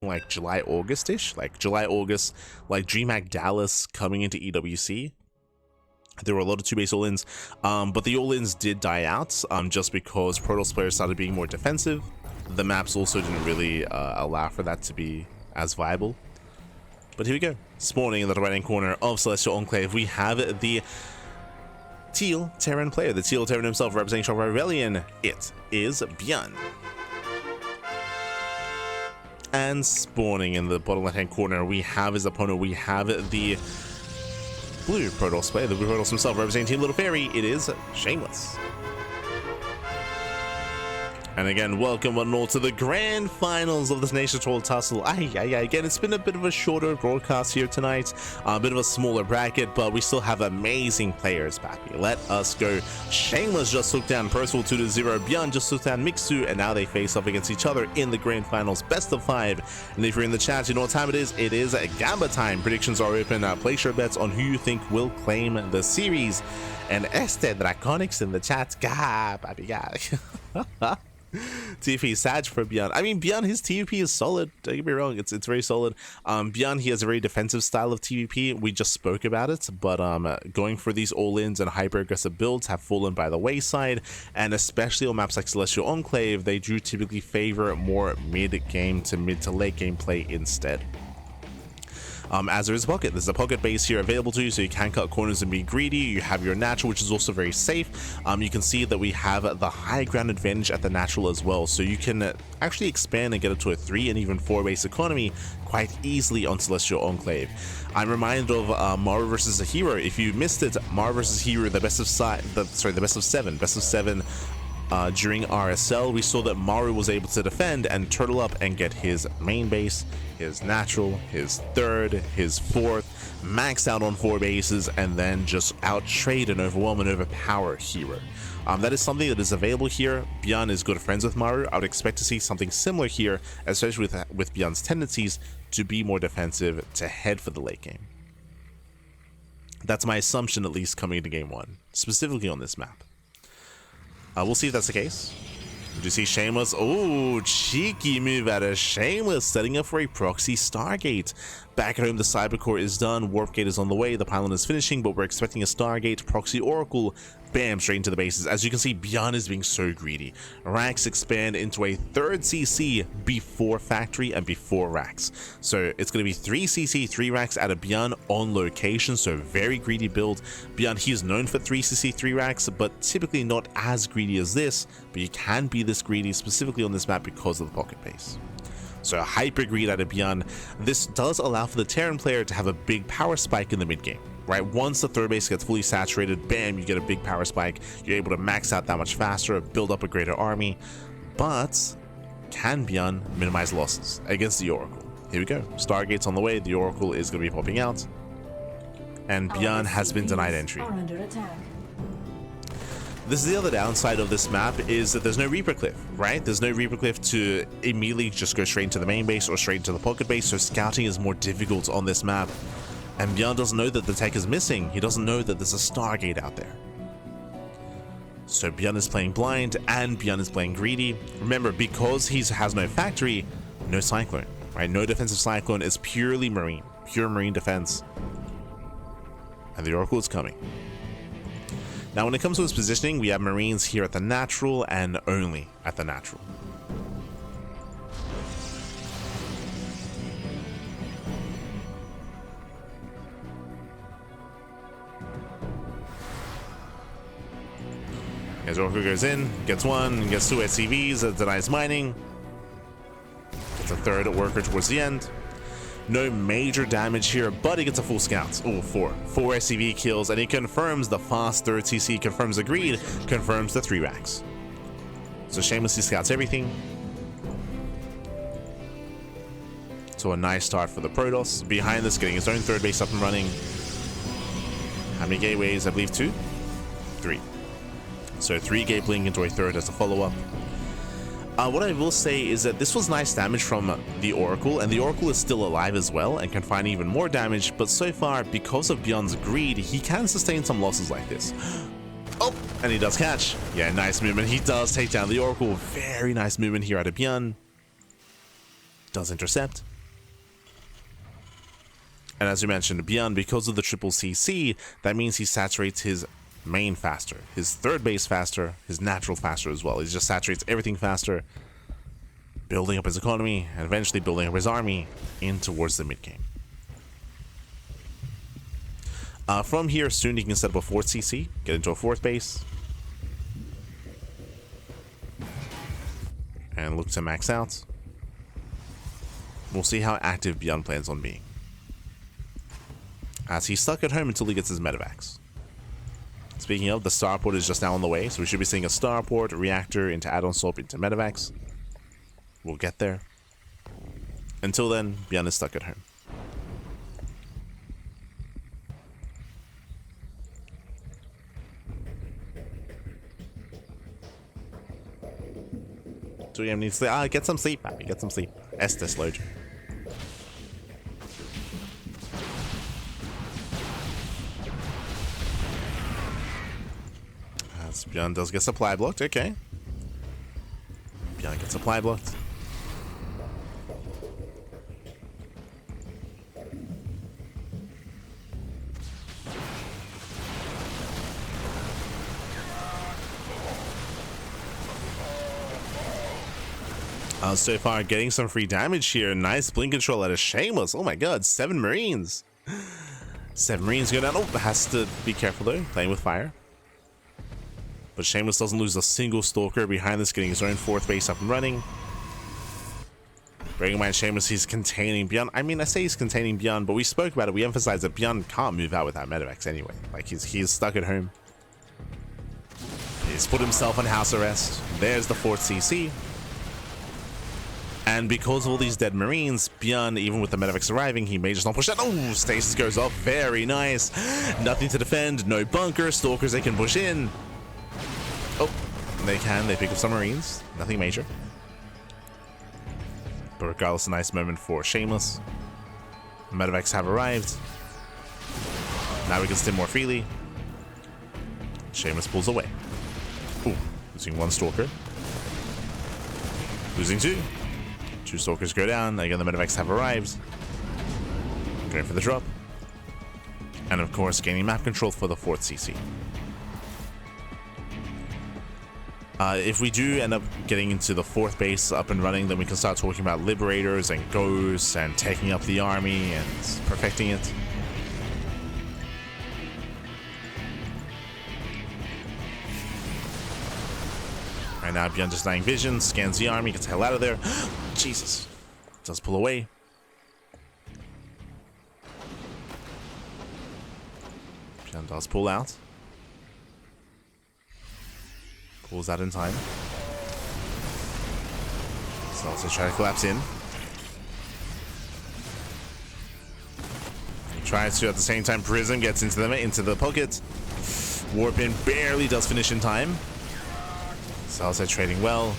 like July, August-ish, like July, August, like DreamHack Dallas coming into EWC. There were a lot of 2-base all-ins, but the all-ins did die out just because Protoss players started being more defensive. The maps also didn't really allow for that to be as viable. But here we go. Spawning in the right-hand corner of Celestial Enclave, we have the Teal Terran player, the Teal Terran himself representing Shock Rebellion. It is ByuN. And spawning in the bottom left-hand corner, we have his opponent. We have the blue Protoss player, the blue Protoss himself representing Team Little Fairy. It is Shameless. And again, welcome one and all to the grand finals of the Tenacious Turtle Tussle. Again, it's been a bit of a shorter broadcast here tonight, a bit of a smaller bracket, but we still have amazing players back here. Let us go. Shameless just took down Percival 2-0. ByuN just took down Mixu, and now they face off against each other in the grand finals, best of 5. And if you're in the chat, you know what time it is. It is Gamba time. Predictions are open. Place your bets on who you think will claim the series. And Draconics in the chat. TvP Sag for ByuN. I mean, ByuN, his TvP is solid. Don't get me wrong, it's very solid. ByuN, he has a very defensive style of TvP. We just spoke about it, but going for these all-ins and hyper-aggressive builds have fallen by the wayside, and especially on maps like Celestial Enclave, they do typically favor more mid-game to mid-to-late game play instead. As there is a pocket. There's a pocket base here available to you, so you can cut corners and be greedy. You have your natural, which is also very safe. You can see that we have the high ground advantage at the natural as well, so you can actually expand and get it to a 3 and even 4 base economy quite easily on Celestial Enclave. I'm reminded of Maru versus a Hero. If you missed it, Maru versus Hero, the best of 7 during RSL, we saw that Maru was able to defend and turtle up and get his main base, his natural, his 3rd, his 4th, maxed out on 4 bases, and then just out-trade and overwhelm and overpower Hero. That is something that is available here. ByuN is good friends with Maru. I would expect to see something similar here, especially with ByuN's tendencies to be more defensive, to head for the late game. That's my assumption, at least coming into game 1, specifically on this map. We'll see if that's the case. Did you see Shameless? Oh, cheeky move out of Shameless, setting up for a proxy Stargate. Back at home, the Cybercore is done, Warp Gate is on the way, the pylon is finishing, but we're expecting a Stargate, proxy Oracle, bam, straight into the bases. As you can see, ByuN is being so greedy. Racks expand into a 3rd CC before factory and before racks. So it's going to be 3 CC, 3 racks out of ByuN on location, so very greedy build. ByuN, he is known for 3 CC, 3 racks, but typically not as greedy as this, but you can be this greedy specifically on this map because of the pocket base. So hyper greed out of ByuN. This does allow for the Terran player to have a big power spike in the mid game, right? Once the 3rd base gets fully saturated, bam, you get a big power spike. You're able to max out that much faster, build up a greater army. But can ByuN minimize losses against the Oracle? Here we go. Stargate's on the way. The Oracle is going to be popping out, and ByuN has been denied entry. This is the other downside of this map, is that there's no Reaper Cliff, right? There's no Reaper Cliff to immediately just go straight into the main base or straight into the pocket base, so scouting is more difficult on this map. And ByuN doesn't know that the tech is missing. He doesn't know that there's a Stargate out there. So ByuN is playing blind, and ByuN is playing greedy. Remember, because he has no factory, no Cyclone, right? No defensive Cyclone, is purely Marine, pure Marine defense. And the Oracle is coming. Now, when it comes to his positioning, we have Marines here at the natural and only at the natural. As Oracle goes in, gets 1, gets 2 SCVs, denies mining, gets a 3rd worker towards the end. No major damage here, but he gets a full scout. Oh, 4 SCV kills, and he confirms the fast 3rd CC, confirms the greed, confirms the 3 racks. So Shamelessly scouts everything. So a nice start for the Protoss. Behind this, getting his own 3rd base up and running. How many gateways? I believe 2? 3. So 3 gate blink into a 3rd as a follow-up. What I will say is that this was nice damage from the Oracle, and the Oracle is still alive as well and can find even more damage, but so far, because of ByuN's greed, he can sustain some losses like this. Oh, and he does catch. Yeah, nice movement. He does take down the Oracle. Very nice movement here out of ByuN. Does intercept. And as we mentioned, ByuN, because of the triple CC, that means he saturates his main faster, his third base faster, his natural faster as well. He just saturates everything faster, building up his economy, and eventually building up his army in towards the mid game. From here, soon he can set up a fourth CC, get into a fourth base, and look to max out. We'll see how active ByuN plans on being, as he's stuck at home until he gets his medevacs. Speaking of, the starport is just now on the way, so we should be seeing a starport, reactor into add-on swap into medevacs. We'll get there. Until then, ByuN is stuck at home. So we need to get some sleep, Pappy. Get some sleep. Estes load. ByuN does get supply blocked. Okay. ByuN gets supply blocked. So far, getting some free damage here. Nice blink control out of Shameless. Oh my god, 7 Marines. 7 Marines go down. Oh, has to be careful though, playing with fire. But Shameless doesn't lose a single Stalker behind this, getting his own 4th base up and running. Bearing in mind, Shameless, he's containing ByuN. I mean, I say he's containing ByuN, but we spoke about it. We emphasized that ByuN can't move out without medevacs anyway. Like, he's stuck at home. He's put himself on house arrest. There's the 4th CC. And because of all these dead Marines, ByuN, even with the medevacs arriving, he may just not push that. Oh, stasis goes off. Very nice. Nothing to defend. No bunker. Stalkers they can push in. Oh, they can. They pick up some Marines. Nothing major. But regardless, a nice moment for Shameless. Medevacs have arrived. Now we can stim more freely. Shameless pulls away. Ooh, losing 1 Stalker. Losing 2. 2 Stalkers go down. Again, the medevacs have arrived. Going for the drop. And of course, gaining map control for the 4th CC. If we do end up getting into the 4th base up and running, then we can start talking about Liberators and Ghosts and taking up the army and perfecting it. Right now, ByuN just dying vision, scans the army, gets the hell out of there. Jesus. Does pull away. ByuN does pull out. Pulls out in time. So also try to collapse in. He tries to at the same time. Prism gets into the pocket. Warp in barely does finish in time. Salsa trading well.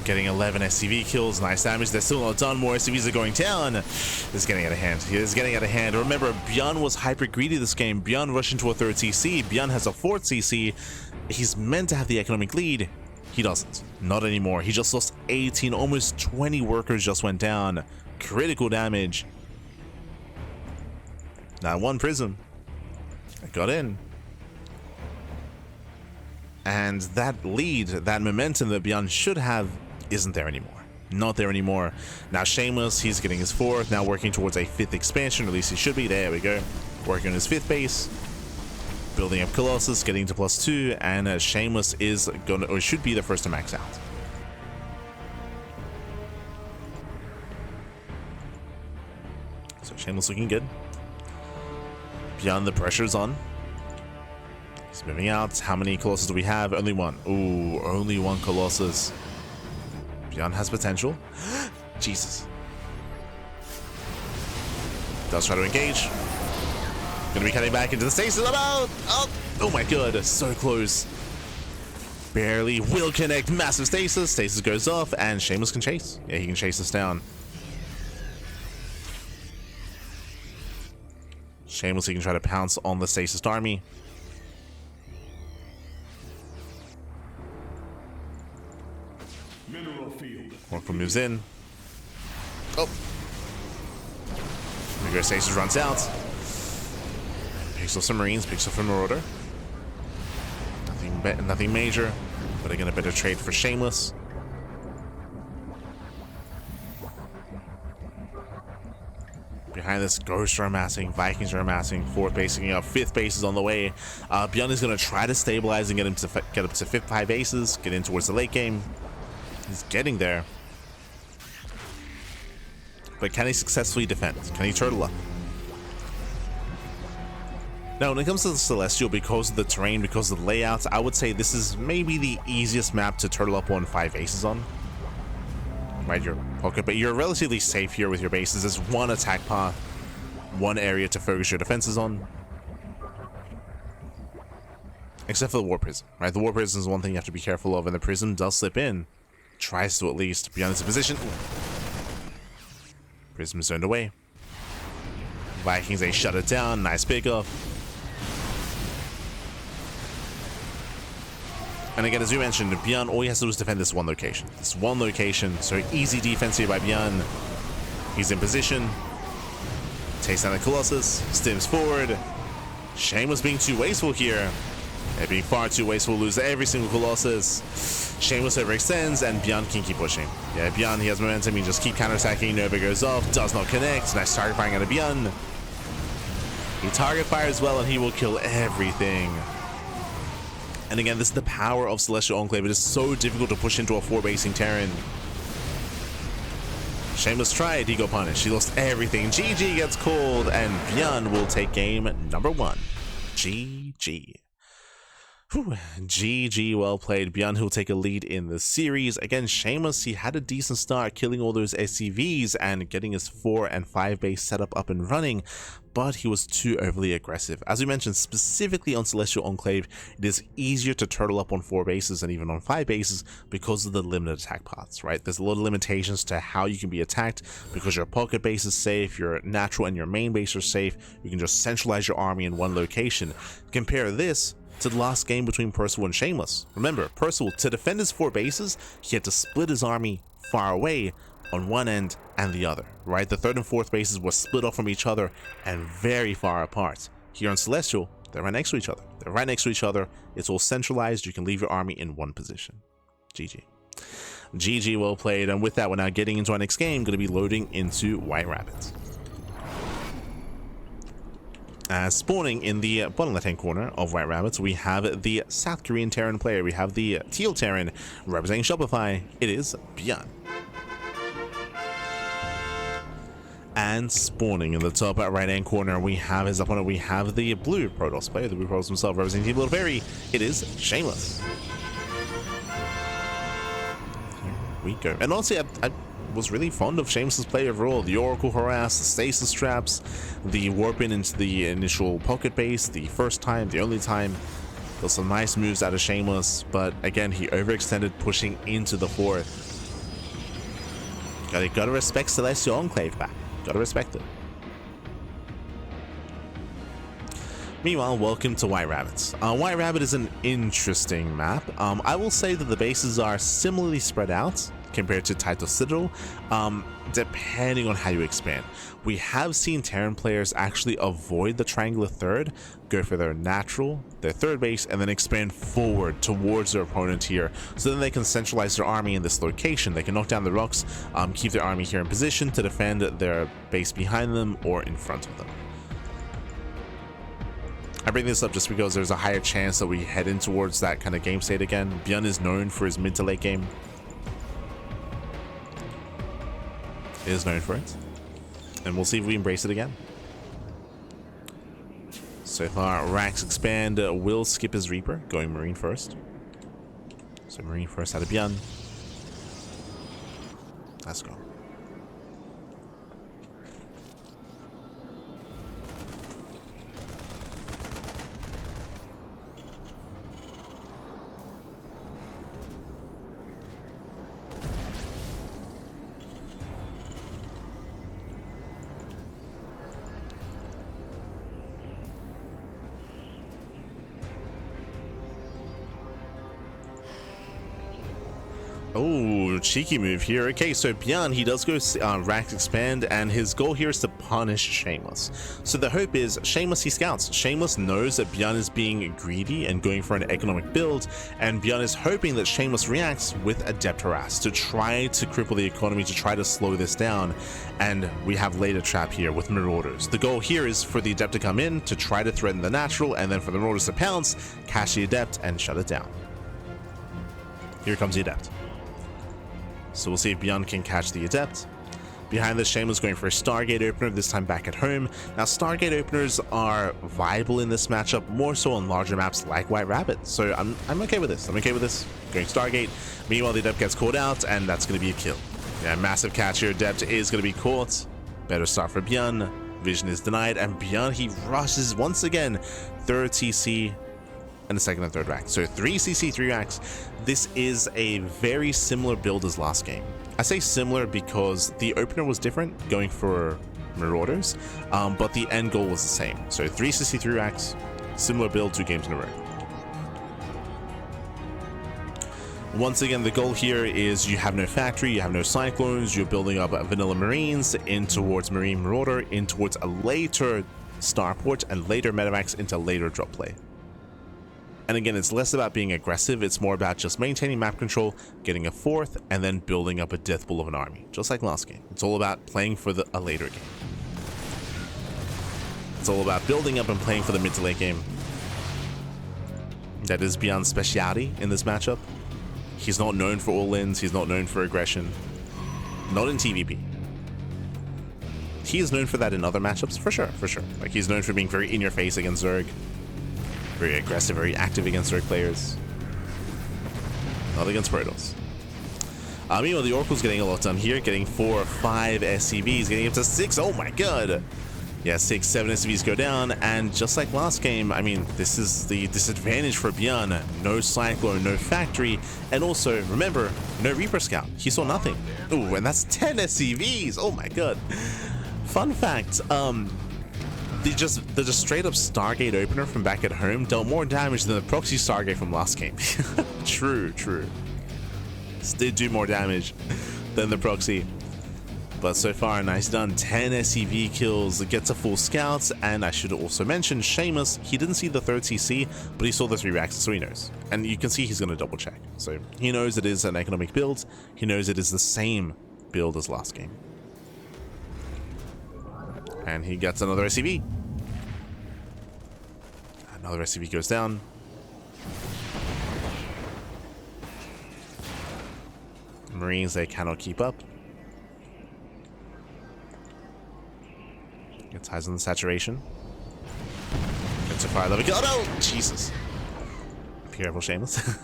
Getting 11 SCV kills. Nice damage. They're still not done. More SCVs are going down. It's getting out of hand. He is getting out of hand. Remember, ByuN was hyper greedy this game. ByuN rushed into a 3rd CC. ByuN has a 4th CC. He's meant to have the economic lead. He doesn't. Not anymore. He just lost 18. Almost 20 workers just went down. Critical damage. Now 1 Prism. Got in. And that lead, that momentum that ByuN should have, isn't there anymore. Not there anymore. Now Shameless, he's getting his 4th, now working towards a 5th expansion, or at least he should be. There we go. Working on his 5th base. Building up Colossus, getting to +2, and Shameless is gonna, or should be the first to max out. So Shameless looking good. ByuN, the pressure's on. He's moving out. How many Colossus do we have? Only 1. Ooh, only 1 Colossus. ByuN has potential. Jesus. Does try to engage. Gonna be cutting back into the stasis. Oh my god, so close. Barely will connect. Massive stasis. Stasis goes off, and Shameless can chase. Yeah, he can chase us down. Shameless, he can try to pounce on the stasis army. Oracle moves in. Oh. Bigger Stasis runs out. Picks up some Marines, picks up a Marauder. Nothing major, but again, a better trade for Shameless. Behind this, Ghosts are amassing, Vikings are amassing, 4th base picking up, 5th base is on the way. ByuN is going to try to stabilize and get up to 5 bases, get in towards the late game. He's getting there. But can he successfully defend? Can he turtle up? Now, when it comes to the Celestial, because of the terrain, because of the layouts, I would say this is maybe the easiest map to turtle up on 5 bases on. Right, but you're relatively safe here with your bases. There's one attack path, one area to focus your defenses on. Except for the War Prism, right? The War Prism is one thing you have to be careful of, and the Prism does slip in. Tries to at least be on its position. Prism zoned away. Vikings, they shut it down. Nice pickup. And again, as we mentioned, ByuN, all he has to do is defend this one location. This one location, so easy defense here by ByuN. He's in position. Takes down the Colossus, stims forward. Shameless being too wasteful here. They're being far too wasteful, lose every single Colossus. Shameless overextends, and ByuN can keep pushing. Yeah, ByuN, he has momentum, he just keep counterattacking. Nova goes off, does not connect. Nice target firing out of ByuN. He target fires well, and he will kill everything. And again, this is the power of Celestial Enclave. It is so difficult to push into a 4-basing Terran. Shameless tried, he got punished. He lost everything. GG gets called, and ByuN will take game number 1. GG. Whew. GG, well played. ByuN, who'll take a lead in the series. Again, Shameless, he had a decent start killing all those SCVs and getting his 4 and 5 base setup up and running, but he was too overly aggressive. As we mentioned, specifically on Celestial Enclave, it is easier to turtle up on 4 bases and even on 5 bases because of the limited attack paths, right? There's a lot of limitations to how you can be attacked because your pocket base is safe, your natural and your main base are safe. You can just centralize your army in one location. Compare this to the last game between Percival and Shameless. Remember, Percival, to defend his 4 bases, he had to split his army far away on one end and the other, right? The 3rd and 4th bases were split off from each other and very far apart. Here on Celestial, they're right next to each other. They're right next to each other. It's all centralized. You can leave your army in one position. GG. GG, well played. And with that, we're now getting into our next game, going to be loading into White Rabbit. Spawning in the bottom left-hand corner of White Rabbits, we have the South Korean Terran player. We have the Teal Terran representing Shopify. It is ByuN. And spawning in the top right-hand corner, we have his opponent. We have the Blue Protoss player, the Blue Protoss himself, representing Team Little Fairy. It is Shameless. Here we go. And honestly, I was really fond of Shameless's play overall. The Oracle Harass, the Stasis Traps, the Warp in into the initial pocket base, the first time, the only time. Got some nice moves out of Shameless, but again, he overextended pushing into the 4th. Gotta respect Celestial Enclave back. Gotta respect it. Meanwhile, welcome to White Rabbits. White Rabbit is an interesting map. I will say that the bases are similarly spread out compared to Title Citadel, depending on how you expand. We have seen Terran players actually avoid the triangular 3rd, go for their natural, their 3rd base, and then expand forward towards their opponent here, so then they can centralize their army in this location. They can knock down the rocks, keep their army here in position to defend their base behind them or in front of them. I bring this up just because there's a higher chance that we head in towards that kind of game state again. ByuN is known for his mid to late game. Is known for it, and we'll see if we embrace it again. So far, Rax expand will skip his Reaper, going Marine first. So Marine first out of ByuN. Let's go. Oh, little cheeky move here. Okay, so ByuN, he does go Rax Expand, and his goal here is to punish Shameless. So the hope is Shameless, he scouts. Shameless knows that ByuN is being greedy and going for an economic build, and ByuN is hoping that Shameless reacts with Adept Harass to try to cripple the economy, to try to slow this down. And we have Later Trap here with Marauders. The goal here is for the Adept to come in to try to threaten the natural, and then for the Marauders to pounce, catch the Adept, and shut it down. Here comes the Adept. So we'll see if ByuN can catch the Adept. Behind this, Shameless going for a Stargate opener, this time back at home. Now, Stargate openers are viable in this matchup, more so on larger maps like White Rabbit. So I'm okay with this. I'm okay with this. Going Stargate. Meanwhile, the Adept gets caught out, and that's going to be a kill. Yeah, massive catch here. Adept is going to be caught. Better start for ByuN. Vision is denied, and ByuN, he rushes once again. Third CC. And the second and third rack. So 3 CC, 3 racks. This is a very similar build as last game. I say similar because the opener was different, going for Marauders, but the end goal was the same. So 3 CC, 3 racks, similar build, 2 games in a row. Once again, the goal here is you have no factory, you have no cyclones, you're building up vanilla marines in towards Marine Marauder, in towards a later starport, and later medevacs into later drop play. And again, it's less about being aggressive, it's more about just maintaining map control, getting a fourth, and then building up a death pool of an army, just like last game. It's all about playing for a later game. It's all about building up and playing for the mid to late game. That is ByuN's speciality in this matchup. He's not known for all-ins, he's not known for aggression. Not in TvP. He is known for that in other matchups, for sure, for sure. Like, he's known for being very in-your-face against Zerg. Very aggressive, very active against Zerg players. Not against Protoss. Meanwhile, the Oracle's getting a lot done here, getting 4 or 5 SCVs, getting up to 6. Oh my god! Yeah, 6, 7 SCVs go down, and just like last game, I mean, this is the disadvantage for ByuN. No Cyclone, no Factory, and also, remember, no Reaper Scout. He saw nothing. Ooh, and that's 10 SCVs! Oh my god. Fun fact, the just straight up Stargate opener from back at home dealt more damage than the proxy Stargate from last game. True. This did do more damage than the proxy. But so far, nice done. 10 SCV kills, gets a full scouts, and I should also mention Shameless, he didn't see the 3rd CC, but he saw the 3 racks, so he knows. And you can see he's going to double check. So he knows it is an economic build, he knows it is the same build as last game. And he gets another SCV. Another SCV goes down. Marines, they cannot keep up. Gets highs on the saturation. Gets a fire level. Oh no! Jesus. Be careful, Shameless.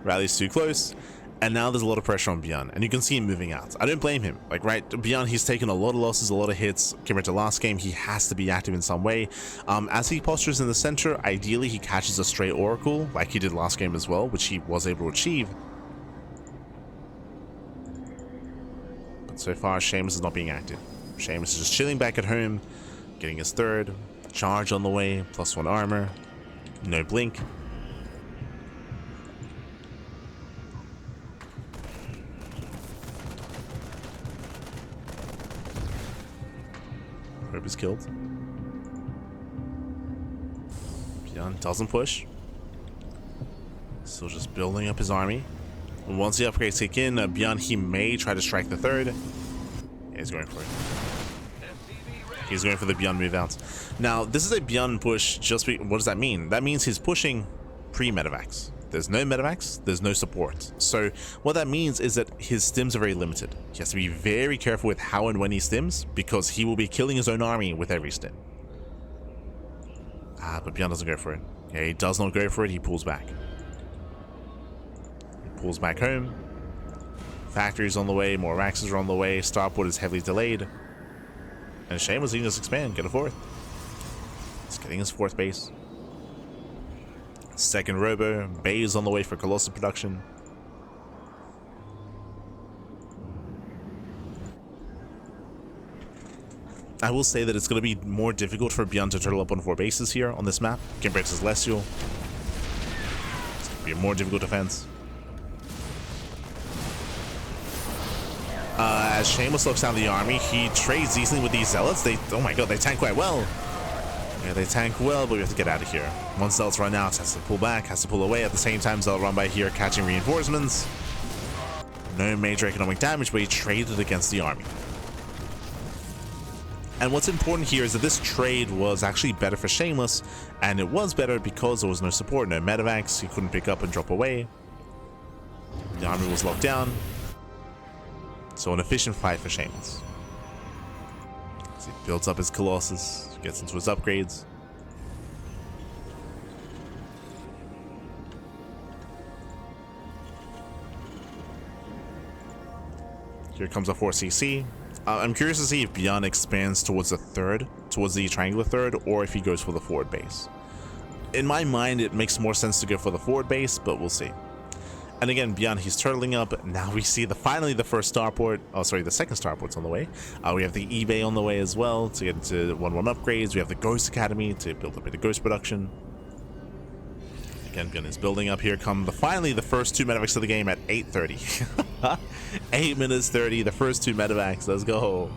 Rally's too close. And now there's a lot of pressure on ByuN, and you can see him moving out. I don't blame him. Like, right, ByuN, he's taken a lot of losses, a lot of hits compared to last game. He has to be active in some way. As he postures in the center, ideally he catches a straight Oracle, like he did last game as well, which he was able to achieve. But so far, Shameless is not being active. Shameless is just chilling back at home, getting his 3rd. Charge on the way, +1 armor. No blink. Hope is killed. ByuN doesn't push. Still just building up his army. And once the upgrades kick in, ByuN, he may try to strike the 3rd. Yeah, he's going for it. He's going for the ByuN move out. Now, this is a ByuN push. What does that mean? That means he's pushing pre-medevacs. There's no medevacs, there's no support. So what that means is that his stims are very limited. He has to be very careful with how and when he stims, because he will be killing his own army with every stim. But ByuN doesn't go for it. Yeah, he does not go for it, he pulls back. He pulls back home. Factory's on the way, more racks are on the way, starport is heavily delayed. And Shameless, he can just expand, get a 4th. He's getting his 4th base. 2nd Robo, Bay is on the way for Colossal production. I will say that it's going to be more difficult for ByuN to turtle up on 4 bases here on this map compared to Celestial. It's going to be a more difficult defense. as Shameless looks down the army, he trades easily with these zealots. They, oh my god, they tank quite well. Yeah, they tank well, but we have to get out of here. Once zealots run out, has to pull back, has to pull away. At the same time, zealot run by here, catching reinforcements. No major economic damage, but he traded against the army. And what's important here is that this trade was actually better for Shameless, and it was better because there was no support, no medevacs, he couldn't pick up and drop away. The army was locked down. So an efficient fight for Shameless. As he builds up his Colossus, gets into his upgrades. Here comes a 4cc. I'm curious to see if ByuN expands towards the third, towards the triangular third, or if he goes for the forward base. In my mind, it makes more sense to go for the forward base, but we'll see. And again, ByuN, he's turtling up. Now we see finally the first starport. Oh, sorry, the second starport's on the way. We have the eBay on the way as well to get into 1-1 upgrades. We have the Ghost Academy to build up into Ghost production. Again, ByuN is building up. Here come finally the first 2 medevacs of the game at 8:30. 8 minutes 30, the first 2 medevacs. Let's go.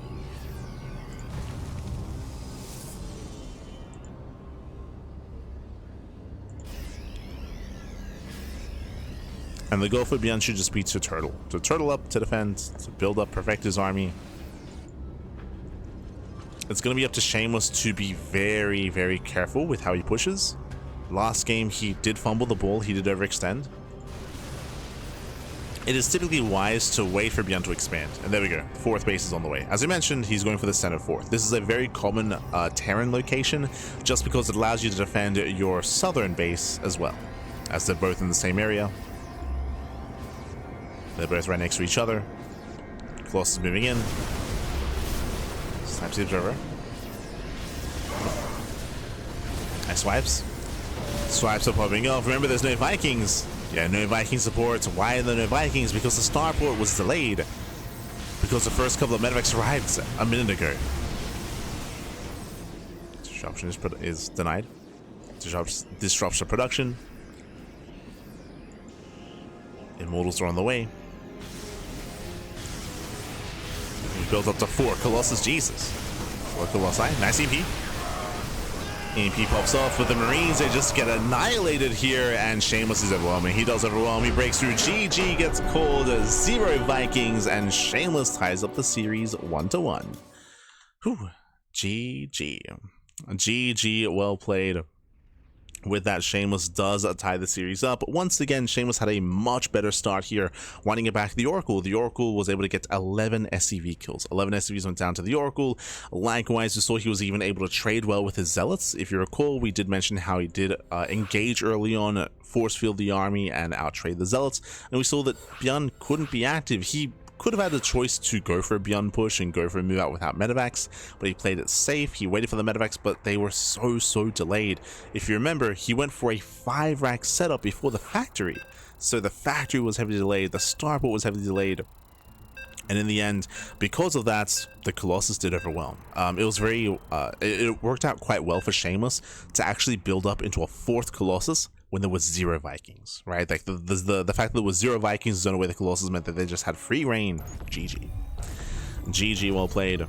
And the goal for ByuN should just be to turtle up, to defend, to build up, perfect his army. It's going to be up to Shameless to be very, very careful with how he pushes. Last game, he did fumble the ball, he did overextend. It is typically wise to wait for ByuN to expand. And there we go, 4th base is on the way. As I mentioned, he's going for the center 4th. This is a very common Terran location, just because it allows you to defend your southern base as well, as they're both in the same area. They're both right next to each other. Colossus moving in. Snipes the observer. Nice swipes. Swipes are popping off. Remember, there's no Vikings. Yeah, no Viking support. Why are there no Vikings? Because the starport was delayed. Because the first couple of medevacs arrived a minute ago. Disruption is denied. Disrupts the production. Immortals are on the way. We built up to 4 Colossus. Jesus. 4 Colossi. Nice EP. EP pops off with the Marines. They just get annihilated here, and Shameless is overwhelming. He does overwhelm. He breaks through. GG gets called. 0 Vikings, and Shameless ties up the series 1-1. Whew. GG. GG. Well played. With that, Shameless does tie the series up. Once again, Shameless had a much better start here, winding it back to the Oracle. The Oracle was able to get 11 SCV kills. 11 SCVs went down to the Oracle. Likewise, we saw he was even able to trade well with his Zealots. If you recall, we did mention how he did engage early on, force field the army, and outtrade the Zealots. And we saw that ByuN couldn't be active. He could have had the choice to go for a ByuN push and go for a move out without medevacs, but he played it safe. He waited for the medevacs, but they were so delayed. If you remember, he went for a 5-rack setup before the factory, so the factory was heavily delayed, the starport was heavily delayed, and in the end, because of that, the Colossus did overwhelm. It was very, it worked out quite well for Shameless to actually build up into a 4th Colossus when there was 0 Vikings, right? Like the fact that there was 0 Vikings is on the way the Colossus meant that they just had free reign. GG. GG, well played.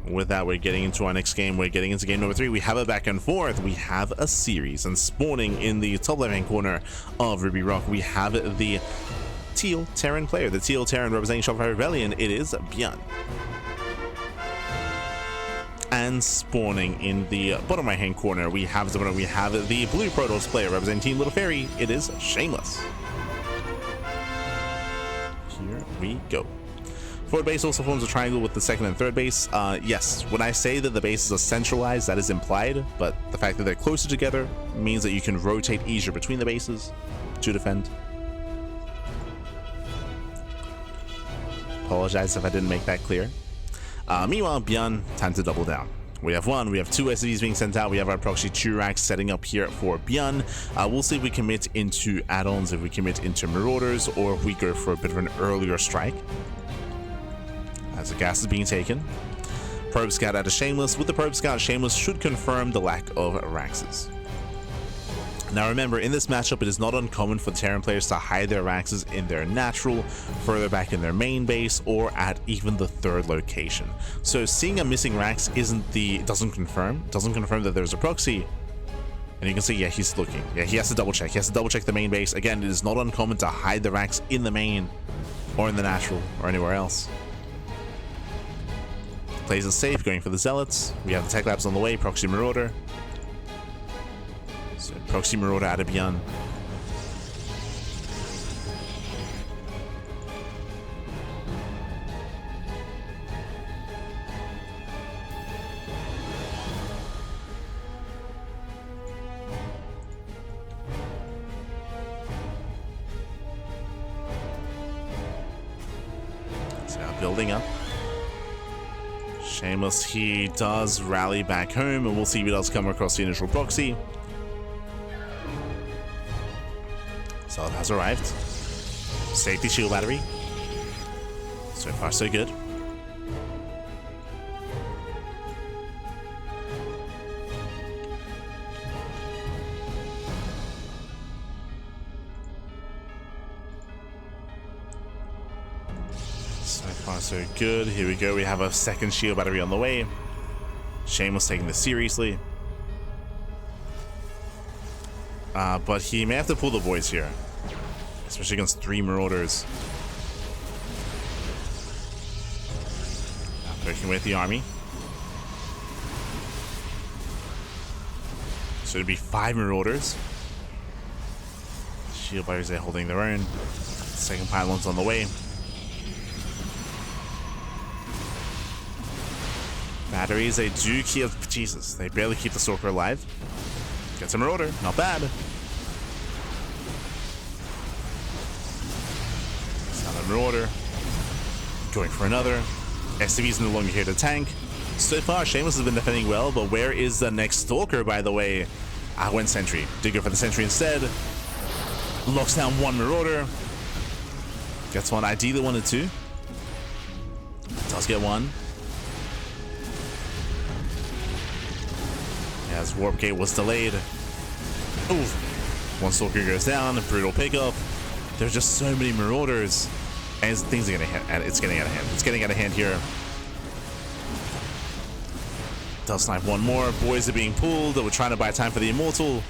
With that, we're getting into our next game. We're getting into game number 3. We have a back and forth. We have a series, and spawning in the top left-hand corner of Ruby Rock, we have the Teal Terran player. The Teal Terran representing Shopify Rebellion. It is ByuN. And spawning in the bottom right hand corner, we have the Blue Protoss player representing Team Little Fairy. It is Shameless. Here we go. Forward base also forms a triangle with the 2nd and 3rd base. Yes, when I say that the bases are centralized, that is implied, but the fact that they're closer together means that you can rotate easier between the bases to defend. Apologize if I didn't make that clear. Meanwhile, ByuN, time to double down. We have 1, we have 2 SCVs being sent out, we have our proxy 2 racks setting up here for ByuN. We'll see if we commit into add-ons, if we commit into Marauders, or if we go for a bit of an earlier strike. As the gas is being taken. Probe Scout out of Shameless. With the Probe Scout, Shameless should confirm the lack of Raxes. Now remember, in this matchup, it is not uncommon for Terran players to hide their ranks in their natural, further back in their main base, or at even the third location. So seeing a missing ranks doesn't confirm that there's a proxy. And you can see, yeah, he's looking. Yeah, he has to double check. He has to double check the main base. Again, it is not uncommon to hide the ranks in the main, or in the natural, or anywhere else. Plays it safe, going for the Zealots. We have the Tech Labs on the way, Proxy Marauder. So Proxy Marauder out of ByuN. So now building up. Shameless, he does rally back home, and we'll see if he does come across the initial proxy. So it has arrived. Safety shield battery. So far, so good. So far, so good. Here we go. We have a second shield battery on the way. Shameless taking this seriously. But he may have to pull the boys here. Especially against 3 Marauders. Now poking with the army. So it'd be 5 Marauders. Shield batteries are holding their own. Second pylon's on the way. Batteries, they do keep... Jesus, they barely keep the Stalker alive. Gets a Marauder, not bad. Marauder, going for another. SCV's no longer here to tank. So far, Shameless has been defending well, but where is the next Stalker, by the way? Went Sentry. Did go for the Sentry instead. Locks down 1 Marauder. Gets one, ideally 1 or 2. Does get 1. As Warp Gate was delayed. Oof. 1 Stalker goes down, brutal pickup. There's just so many Marauders. And things are getting it's getting out of hand. It's getting out of hand here. Does snipe 1 more. Boys are being pulled. We're trying to buy time for the Immortal.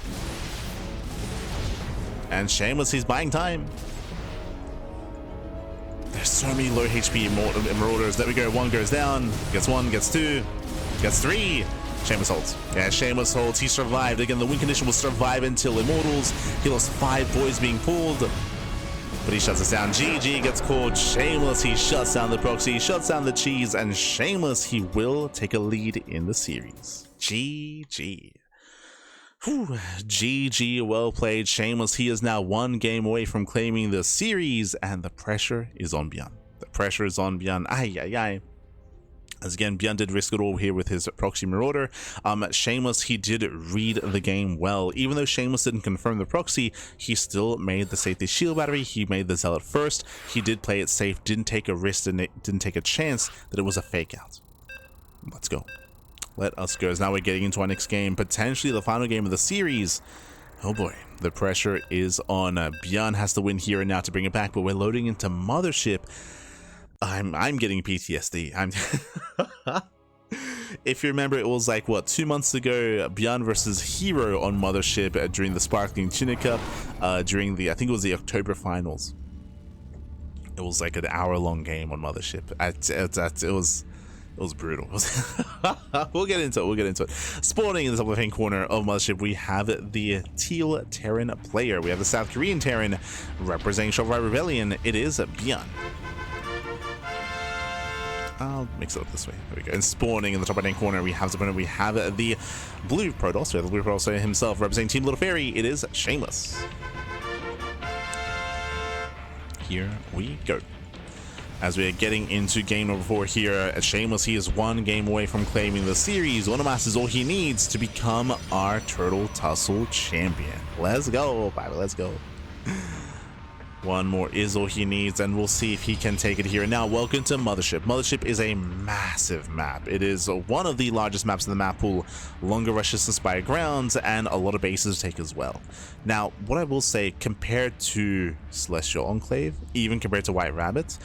And Shameless, he's buying time. There's so many low HP Marauders. There we go. 1 goes down. Gets 1, gets 2, gets 3. Shameless holds. Yeah, Shameless holds. He survived. Again, the win condition will survive until Immortals. He lost 5 boys being pulled. But he shuts us down. GG gets called. Shameless, he shuts down the proxy, he shuts down the cheese, and Shameless, he will take a lead in the series. GG. Whew. GG, well played. Shameless, he is now 1 game away from claiming the series, and the pressure is on ByuN. The pressure is on ByuN. Ay. As again, ByuN did risk it all here with his Proxy Marauder. Shameless, he did read the game well. Even though Shameless didn't confirm the proxy, he still made the safety shield battery. He made the Zealot first. He did play it safe, didn't take a risk, and didn't take a chance that it was a fake out. Let's go. Let us go. As now we're getting into our next game, potentially the final game of the series. Oh boy, the pressure is on. ByuN has to win here and now to bring it back, but we're loading into Mothership. I'm getting PTSD. If you remember, it was like what, 2 months ago, ByuN versus Hero on Mothership during the Sparkling Tunic Cup, during the, I think it was the October finals. It was like an hour-long game on Mothership. It was brutal. We'll get into it. Spawning in the top left-hand corner of Mothership, we have the teal Terran player. We have the South Korean Terran representing Shovel Rebellion. It is ByuN. I'll mix it up this way. There we go. And spawning in the top right-hand corner, we have the blue Protoss. We have the blue Protoss himself representing Team Little Fairy. It is Shameless. Here we go. As we are getting into game number 4 here at Shameless, he is 1 game away from claiming the series. Onomas is all he needs to become our Turtle Tussle champion. Let's go, Bible. Let's go. One more is all he needs, and we'll see if he can take it here. Now, welcome to Mothership. Mothership is a massive map. It is one of the largest maps in the map pool, longer rushes to spy grounds, and a lot of bases to take as well. Now, what I will say, compared to Celestial Enclave, even compared to White Rabbit,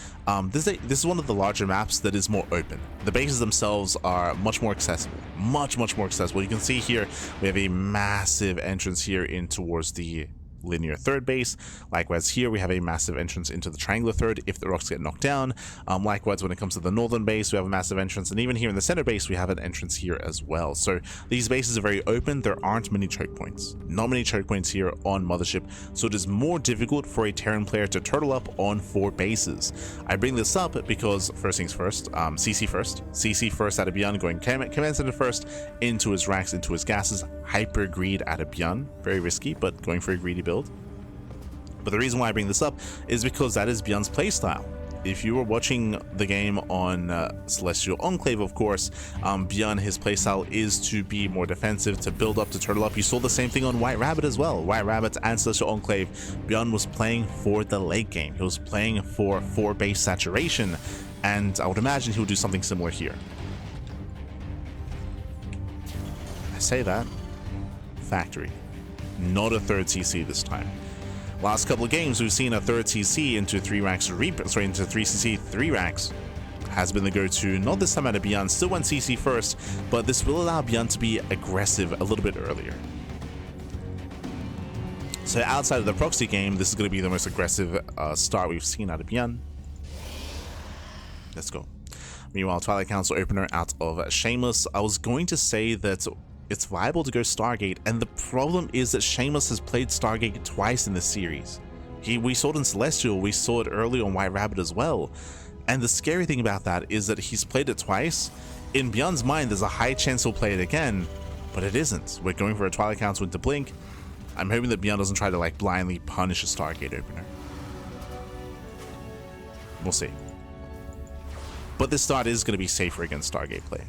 this is one of the larger maps that is more open. The bases themselves are much more accessible, much more accessible. You can see here, we have a massive entrance here in towards the linear third base. Likewise here we have a massive entrance into the triangular third if the rocks get knocked down. Likewise when it comes to the northern base we have a massive entrance, and even here in the center base we have an entrance here as well. So these bases are very open. There aren't many choke points, not many choke points here on Mothership, so it is more difficult for a Terran player to turtle up on 4 bases. I bring this up because first things first, CC first out of ByuN, going command center first into his racks, into his gases. Hyper greed out of ByuN, very risky, but going for a greedy build. But the reason why I bring this up is because that is ByuN's playstyle. If you were watching the game on Celestial Enclave, of course, ByuN, his playstyle is to be more defensive, to build up, to turtle up. You saw the same thing on White Rabbit as well. White Rabbit and Celestial Enclave, ByuN was playing for the late game. He was playing for 4 base saturation, and I would imagine he would do something similar here. I say that. Factory. Not a third CC this time. Last couple of games we've seen a third CC into 3 racks into 3 CC 3 racks has been the go-to. Not this time out of ByuN, still went CC first, but this will allow ByuN to be aggressive a little bit earlier. So outside of the proxy game, this is going to be the most aggressive start we've seen out of ByuN. Let's go. Meanwhile, Twilight Council opener out of Shameless. I was going to say that it's viable to go Stargate, and the problem is that Shameless has played Stargate twice in this series. We saw it in Celestial, we saw it early on White Rabbit as well, and the scary thing about that is that he's played it twice. In ByuN's mind, there's a high chance he'll play it again, but it isn't. We're going for a Twilight Council into Blink. I'm hoping that ByuN doesn't try to like blindly punish a Stargate opener. We'll see. But this start is going to be safer against Stargate play.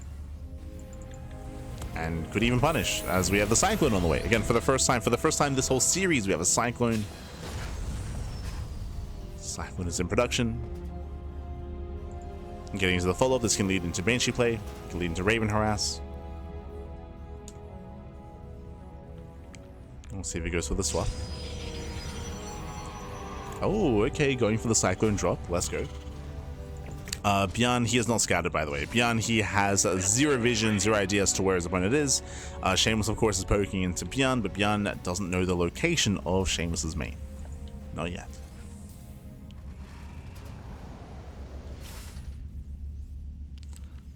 And could even punish, as we have the Cyclone on the way. Again, for the first time this whole series, we have a Cyclone. Cyclone is in production. And getting into the follow-up, this can lead into Banshee play, can lead into Raven harass. We'll see if he goes for the swap. Oh, okay, going for the Cyclone drop. Let's go. ByuN, he is not scouted, by the way. ByuN, he has zero vision, zero idea as to where his opponent is. Shameless, of course, is poking into ByuN, but ByuN doesn't know the location of Shameless's main. Not yet.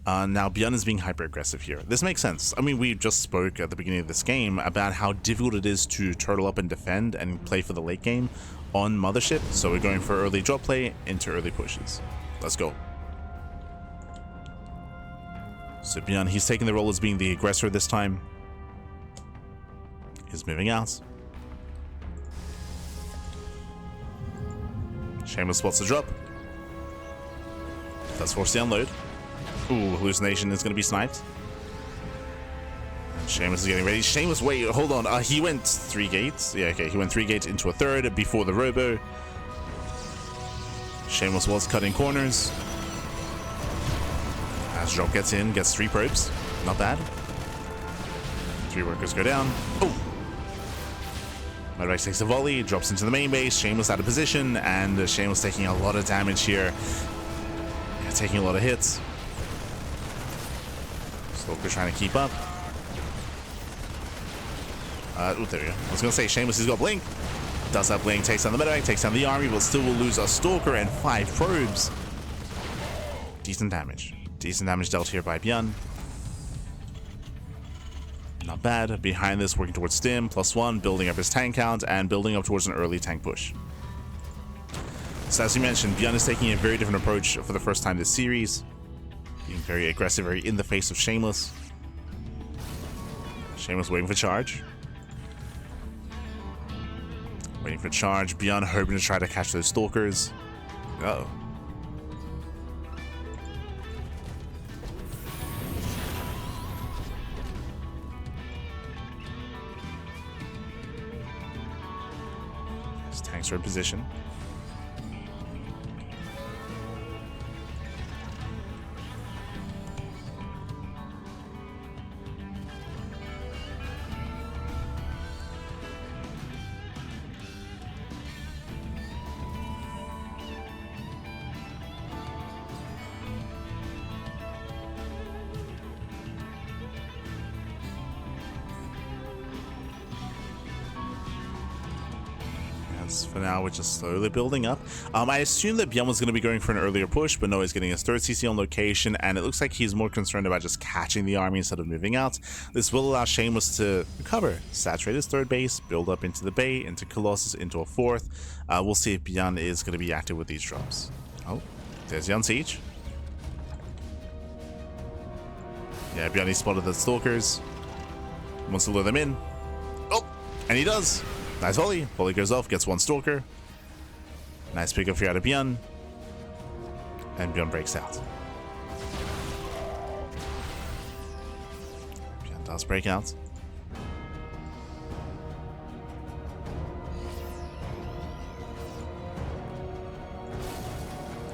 Now, ByuN is being hyper-aggressive here. This makes sense. I mean, we just spoke at the beginning of this game about how difficult it is to turtle up and defend and play for the late game on Mothership. So we're going for early drop play into early pushes. Let's go. So ByuN, he's taking the role as being the aggressor this time. He's moving out. Shameless spots the drop. That's forced the unload. Ooh, hallucination is going to be sniped. And Shameless is getting ready. Shameless, wait, hold on. He went 3 gates. Yeah, okay, he went 3 gates into a third before the robo. Shameless was cutting corners. As drop gets in, gets 3 probes. Not bad. 3 workers go down. Oh! Motorbike takes a volley, drops into the main base. Shameless out of position, and Shameless taking a lot of damage here. Yeah, taking a lot of hits. Stalker trying to keep up. Oh, there we go. I was going to say, Shameless, he's got Blink. Does have Blink, takes down the medevac, takes down the army, but still will lose a Stalker and 5 probes. Decent damage. Decent damage dealt here by ByuN. Not bad. Behind this, working towards Stim, +1, building up his tank count, and building up towards an early tank push. So as you mentioned, ByuN is taking a very different approach for the first time this series. Being very aggressive, very in the face of Shameless. Shameless waiting for charge. Waiting for charge. ByuN hoping to try to catch those Stalkers. Uh-oh. His tanks are in position. As for now, we're just slowly building up. I assumed that ByuN was going to be going for an earlier push, but no, he's getting his third CC on location, and it looks like he's more concerned about just catching the army instead of moving out. This will allow Shameless to recover, saturate his third base, build up into the Bay, into Colossus, into a fourth. We'll see if ByuN is going to be active with these drops. Oh, there's the Siege. Yeah, ByuN spotted the Stalkers. Wants to lure them in. Oh, and he does. Nice volley. Volley goes off, gets one Stalker. Nice pickup here out of ByuN. And ByuN breaks out. ByuN does break out.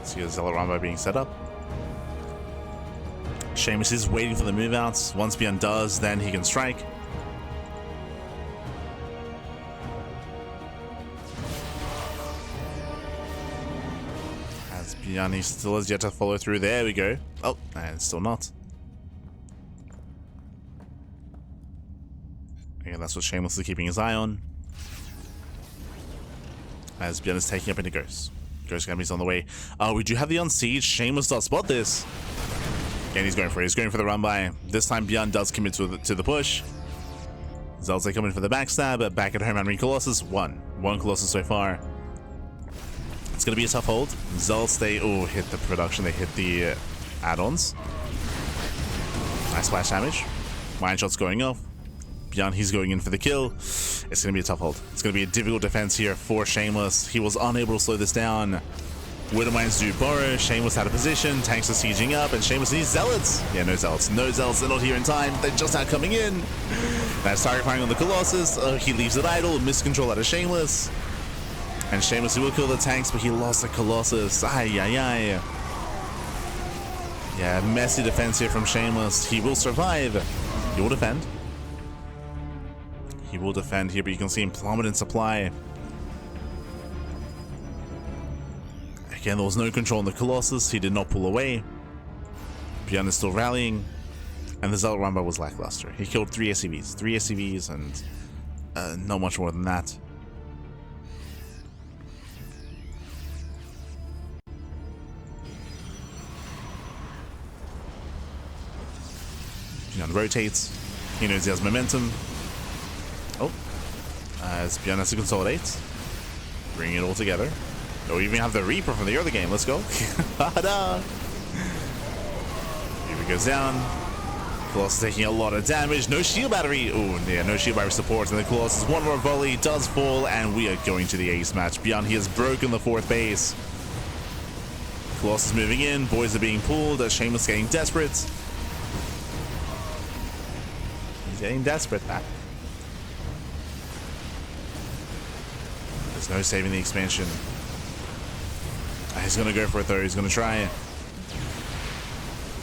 See the Zealot Rumba being set up. Shameless is waiting for the move outs. Once ByuN does, then he can strike. As ByuN, he still has yet to follow through. There we go. Oh, and still not. Again, that's what Shameless is keeping his eye on. As ByuN is taking up into Ghost. Ghost Gambit's on the way. We do have the Unsiege. Shameless does spot this. And he's going for it. He's going for the run by. This time ByuN does commit to the push. Zealots coming for the backstab. Back at home, enemy Colossus. One Colossus so far. It's going to be a tough hold. Zealots, they hit the production. They hit the add-ons. Nice splash damage. Mine shot's going off. ByuN, he's going in for the kill. It's going to be a tough hold. It's going to be a difficult defense here for Shameless. He was unable to slow this down. Widow Mines do borrow. Shameless out of position. Tanks are sieging up, and Shameless needs Zealots. Yeah, no Zealots. No Zealots. They're not here in time. They're just now coming in. Nice target firing on the Colossus. He leaves it idle. Miscontrol out of Shameless. And Shameless, he will kill the tanks, but he lost the Colossus. Ay, ay, ay. Yeah, messy defense here from Shameless. He will survive. He will defend. He will defend here, but you can see him plummet in supply. Again, there was no control on the Colossus. He did not pull away. ByuN is still rallying. And the Zealot Rumba was lackluster. He killed 3 SCVs. 3 SCVs and not much more than that. ByuN rotates. He knows he has momentum. Oh. As ByuN has to consolidate. Bring it all together. Oh, we even have the Reaper from the early game. Let's go. Reaper goes down. Colossus taking a lot of damage. No shield battery. Oh, yeah, no shield battery support. And the Colossus, one more volley, does fall, and we are going to the ace match. ByuN, he has broken the 4th base. Colossus moving in. Boys are being pulled. Shameless getting desperate. He's getting desperate back. There's no saving the expansion. He's going to go for it though. He's going to try.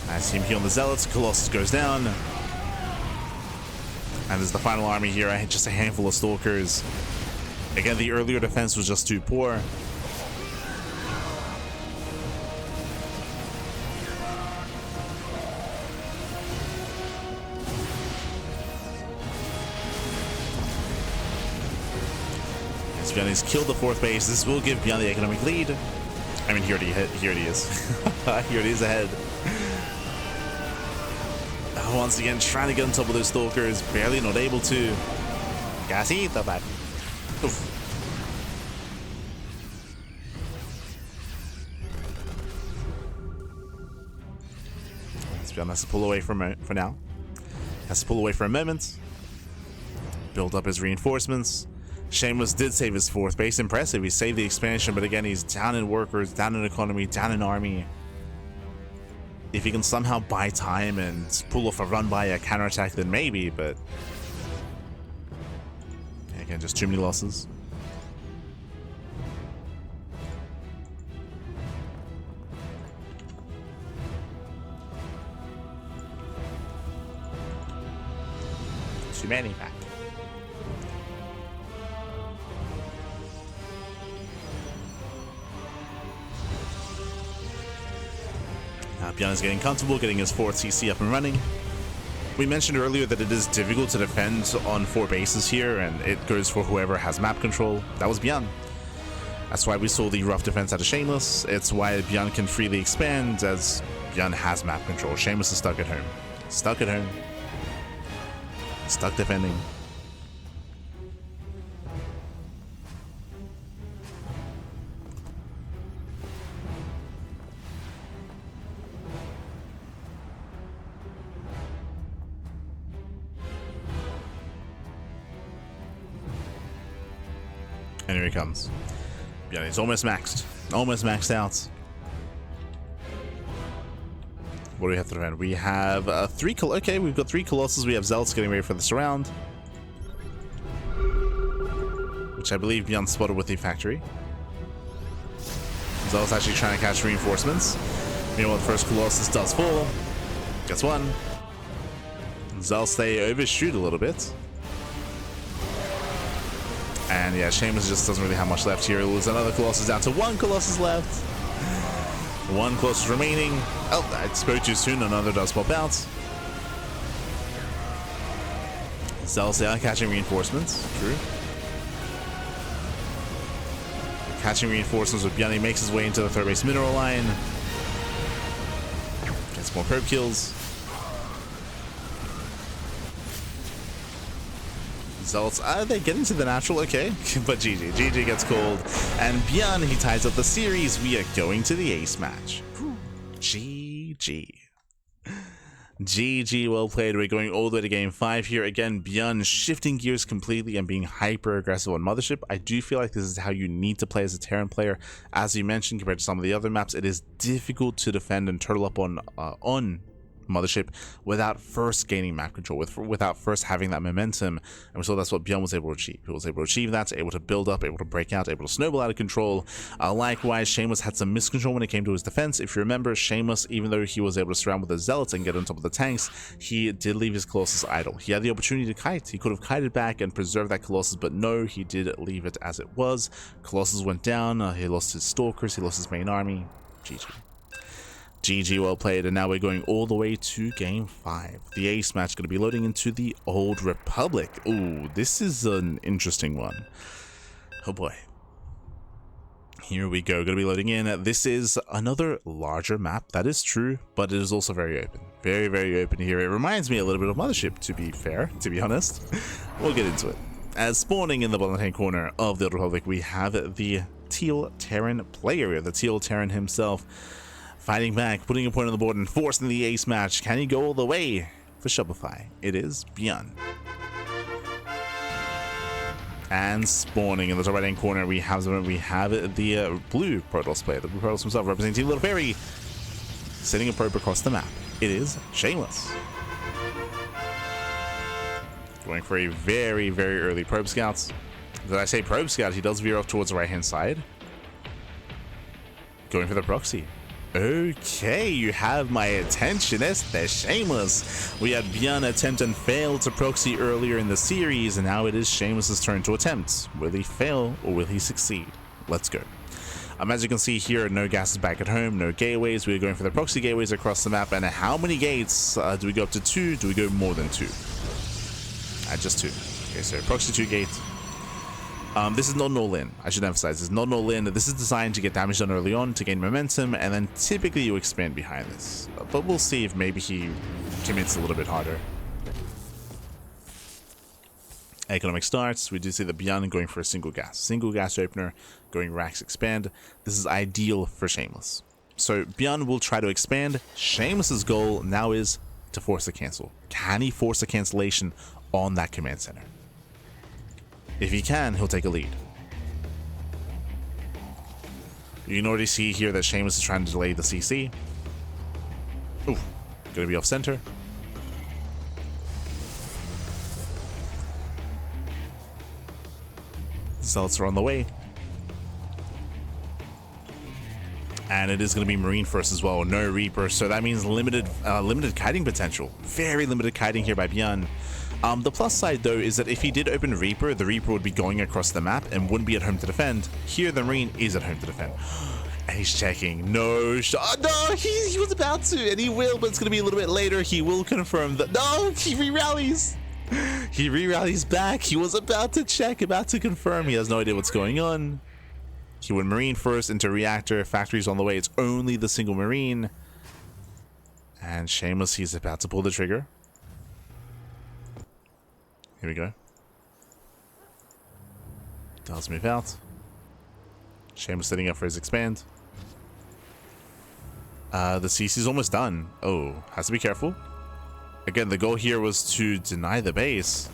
Nice team here on the Zealots. Colossus goes down. And there's the final army here. Just a handful of Stalkers. Again, the earlier defense was just too poor. ByuN has killed the 4th base. This will give ByuN the economic lead. I mean, here it is. Here it is ahead. Once again, trying to get on top of those Stalkers. Barely not able to. Gasito, back. Oof. ByuN has to pull away for now. Has to pull away for a moment. Build up his reinforcements. Shameless did save his 4th base. Impressive. He saved the expansion, but again, he's down in workers, down in economy, down in army. If he can somehow buy time and pull off a run by a counterattack, then maybe, but again, just too many losses. Too many back. ByuN is getting comfortable, getting his 4th CC up and running. We mentioned earlier that it is difficult to defend on 4 bases here, and it goes for whoever has map control. That was ByuN. That's why we saw the rough defense out of Shameless. It's why ByuN can freely expand, as ByuN has map control. Shameless is stuck at home. Stuck at home. Stuck defending. And here he comes. Yeah, he's almost maxed. Almost maxed out. What do we have to defend? We have okay, we've got 3 Colossus. We have Zealots getting ready for this round, which I believe ByuN spotted with the factory. Zealots actually trying to catch reinforcements. Meanwhile, the first Colossus does fall. Gets one. Zealots, they overshoot a little bit. And yeah, Shameless just doesn't really have much left here. There's another Colossus down to 1 Colossus left. 1 Colossus remaining. Oh, I spoke too soon. Another does pop out. Zealots, they are catching reinforcements. True. Catching reinforcements with ByuN. He makes his way into the third base mineral line. Gets more probe kills. Zealots, they get into the natural, okay. But GG gets called. And ByuN, he ties up the series. We are going to the ace match. GG. GG, well played. We're going all the way to game 5 here. Again, ByuN shifting gears completely and being hyper aggressive on Mothership. I do feel like this is how you need to play as a Terran player. As you mentioned, compared to some of the other maps, it is difficult to defend and turtle up on Mothership without first gaining map control, without first having that momentum. And we saw that's what ByuN was able to achieve. He was able to achieve that, able to build up, able to break out, able to snowball out of control. Likewise, Shameless had some miscontrol when it came to his defense. If you remember, Shameless, even though he was able to surround with the Zealots and get on top of the tanks, he did leave his Colossus idle. He had the opportunity to kite. He could have kited back and preserved that Colossus, but no, he did leave it as it was. Colossus went down. He lost his Stalkers. He lost his main army. GG. GG, well played. And now we're going all the way to game 5. The ace match going to be loading into the Old Republic. Ooh, this is an interesting one. Oh boy. Here we go. Going to be loading in. This is another larger map. That is true, but it is also very open. Very, very open here. It reminds me a little bit of Mothership, to be fair, to be honest. We'll get into it. As spawning in the bottom hand corner of the Old Republic, we have the Teal Terran player, the Teal Terran himself. Fighting back, putting a point on the board and forcing the ace match. Can he go all the way for Shopify? It is ByuN. And spawning in the top right hand corner, we have the blue Protoss player, the blue Protoss himself, representing Team Little Fairy, sending a probe across the map. It is Shameless. Going for a very, very early probe scouts. Did I say probe scout? He does veer off towards the right hand side. Going for the proxy. Okay, you have my attention. It's the Shameless. We had ByuN attempt and fail to proxy earlier in the series, and now it is Shameless's turn to attempt. Will he fail or will he succeed? Let's go. As you can see here, no gases back at home, no gateways. We're going for the proxy gateways across the map. And how many gates? Do we go up to 2? Do we go more than 2? Just 2. Okay, so proxy 2 gates. This is not an all-in. I should emphasize, this is not an all-in. This is designed to get damage done early on, to gain momentum, and then typically you expand behind this. But we'll see if maybe he commits a little bit harder. Economic starts. We do see the ByuN going for a single gas opener, going racks expand. This is ideal for Shameless. So ByuN will try to expand. Shameless's goal now is to force a cancel. Can he force a cancellation on that command center? If he can, he'll take a lead. You can already see here that Shameless is trying to delay the CC. Ooh, gonna be off center. Zealots are on the way. And it is going to be Marine first as well. No Reaper, so that means limited kiting potential. Very limited kiting here by ByuN. The plus side though is that if he did open Reaper, the Reaper would be going across the map and wouldn't be at home to defend. Here the Marine is at home to defend. And he's checking. No shot. No, he was about to, and he will, but it's going to be a little bit later. He will confirm that. No, he re-rallies. He re-rallies back. He was about to check, about to confirm. He has no idea what's going on. He went Marine first into Reactor. Factory's on the way. It's only the single Marine. And Shameless, he's about to pull the trigger. Here we go. Does move out. Shameless setting up for his expand. The CC's almost done. Oh, has to be careful. Again, the goal here was to deny the base.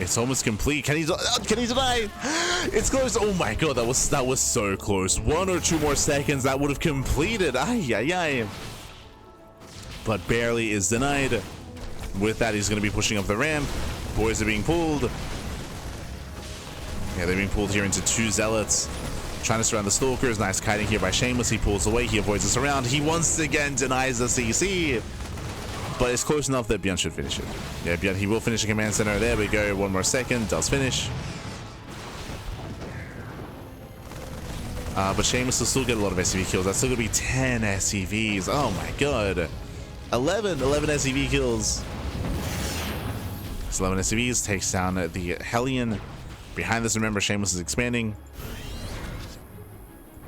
It's almost complete. Can he deny? It's close. Oh my god, that was so close. 1 or 2 more seconds, that would have completed. Ay, ay, ay. But barely is denied. With that, he's going to be pushing up the ramp. Boys are being pulled. Yeah, they're being pulled here into 2 zealots. Trying to surround the stalkers. Nice kiting here by Shameless. He pulls away. He avoids the surround. He once again denies the CC. But it's close enough that ByuN should finish it. Yeah, ByuN, he will finish the command center. There we go. 1 more second. Does finish. But Shameless will still get a lot of SCV kills. That's still going to be 10 SCVs. Oh my god. 11 SCV kills. It's 11 SCVs. Takes down the Hellion. Behind this, remember, Shameless is expanding.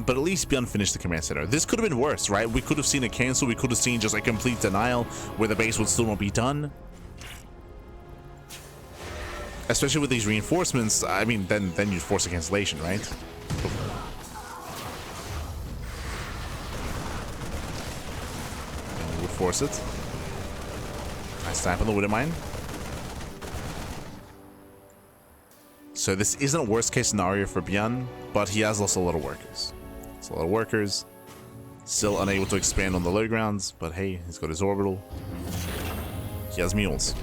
But at least ByuN finished the command center. This could have been worse, right? We could have seen a cancel. We could have seen just a complete denial where the base would still not be done. Especially with these reinforcements. I mean, then you'd force a cancellation, right? And we would force it. Nice snipe on the Widow Mine. So this isn't a worst case scenario for ByuN, but he has lost a lot of workers. It's a lot of workers. Still unable to expand on the low grounds, but hey, he's got his orbital. He has mules.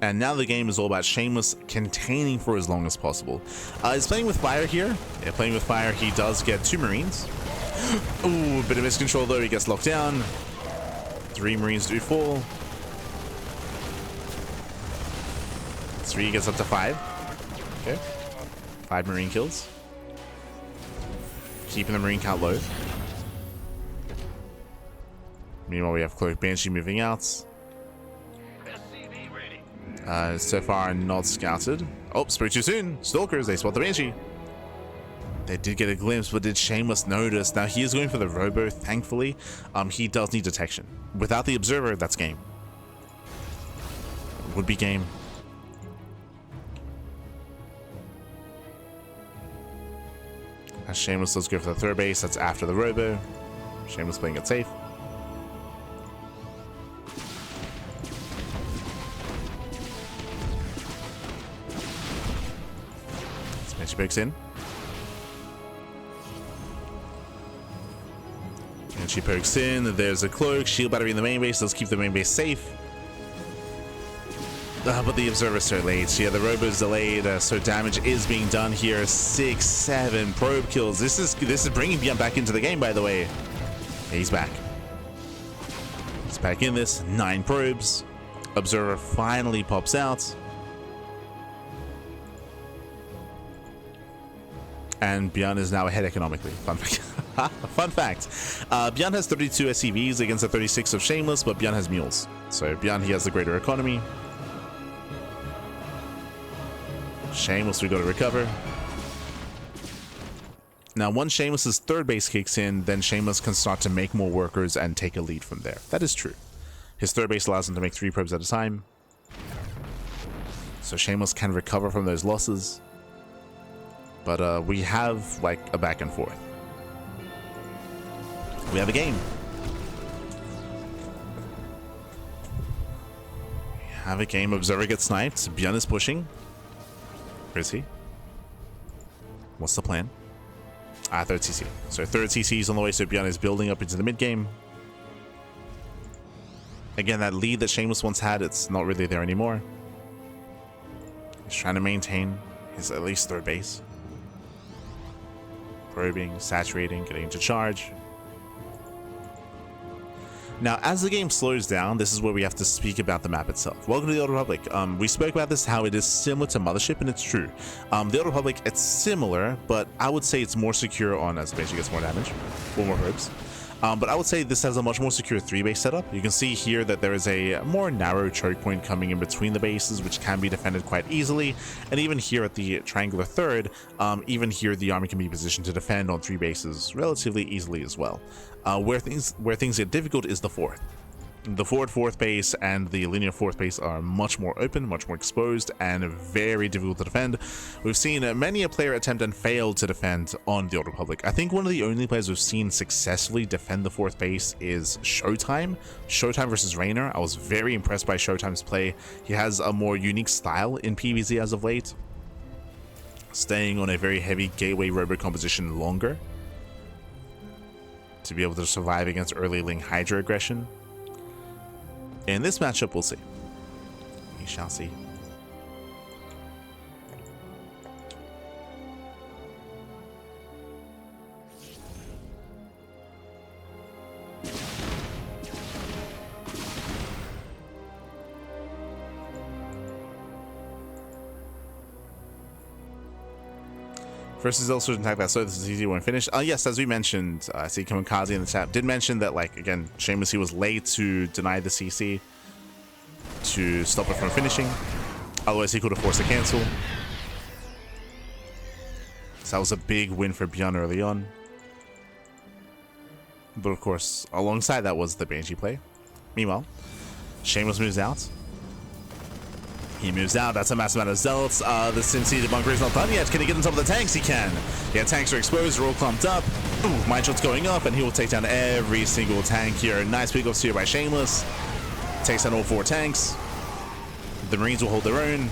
And now the game is all about Shameless containing for as long as possible. He's playing with fire here. Yeah, playing with fire, he does get 2 Marines. Ooh, bit of miscontrol though, he gets locked down. 3 Marines do fall. 3 gets up to 5. Okay. 5 Marine kills. Keeping the Marine count low. Meanwhile, we have Cloak Banshee moving out. So far, not scouted. Oh, spoke too soon. Stalkers, they spot the Banshee. They did get a glimpse, but did Shameless notice? Now, he is going for the Robo, thankfully. He does need detection. Without the Observer, that's game. Would be game. As Shameless does go for the 3rd base, that's after the Robo. Shameless playing it safe. Smashy pokes in. And she pokes in. There's a cloak. Shield battery in the main base. Let's keep the main base safe. But the Observer's so late. Yeah, the Robo's delayed, so damage is being done here. 6, 7 probe kills. This is bringing ByuN back into the game, by the way. He's back. He's back in this. 9 probes. Observer finally pops out. And ByuN is now ahead economically. Fun fact. Fun fact. ByuN has 32 SCVs against the 36 of Shameless, but ByuN has mules. So ByuN, he has the greater economy. Shameless, we got to recover. Now, once Shameless's 3rd base kicks in, then Shameless can start to make more workers and take a lead from there. That is true. His 3rd base allows him to make 3 probes at a time. So Shameless can recover from those losses. But we have, like, a back and forth. We have a game. We have a game. Observer gets sniped. ByuN is pushing. Where is he? What's the plan? 3rd CC. So 3rd CC is on the way, so ByuN is building up into the mid game. Again, that lead that Shameless once had, it's not really there anymore. He's trying to maintain his at least 3rd base. Probing, saturating, getting into charge. Now, as the game slows down, this is where we have to speak about the map itself. Welcome to the Old Republic. We spoke about this, how it is similar to Mothership, and it's true. The Old Republic, it's similar, but I would say it's more secure on as Banshee gets more damage, 4 more probes. But I would say this has a much more secure 3-base setup. You can see here that there is a more narrow choke point coming in between the bases, which can be defended quite easily. And even here at the triangular third, even here the army can be positioned to defend on 3 bases relatively easily as well. Where things get difficult is the fourth. The forward 4th base and the linear 4th base are much more open, much more exposed, and very difficult to defend. We've seen many a player attempt and fail to defend on the Old Republic. I think one of the only players we've seen successfully defend the 4th base is Showtime. Showtime versus Raynor. I was very impressed by Showtime's play. He has a more unique style in PvZ as of late, staying on a very heavy gateway robo composition longer to be able to survive against early Ling Hydra aggression. In this matchup, we'll see. We shall see. Versus also attack that, so this is easy one finish. Yes, as we mentioned, I see Kamikaze in the chat did mention that, like, again, Shameless, he was late to deny the CC to stop it from finishing. Otherwise, he could have forced a cancel. So that was a big win for ByuN early on. But of course, alongside that was the Banshee play. Meanwhile, Shameless moves out. He moves out. That's a massive amount of zealots. The Cincy bunker is not done yet. Can he get on top of the tanks? He can. Yeah, tanks are exposed. They're all clumped up. Ooh, mine shot's going up, and he will take down every single tank here. Nice big offs here by Shameless. Takes down all 4 tanks. The Marines will hold their own.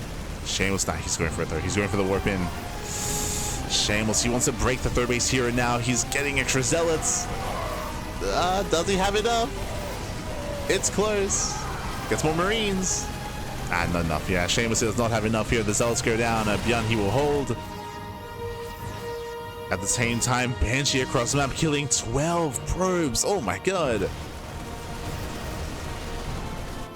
Shameless, nah, he's going for it though. He's going for the warp in. Shameless, he wants to break the 3rd base here and now. He's getting extra zealots. Does he have enough? It's close. Gets more Marines. Not enough. Yeah, Shameless does not have enough here. The zealots go down. ByuN, he will hold. At the same time, Banshee across the map killing 12 probes. Oh my god.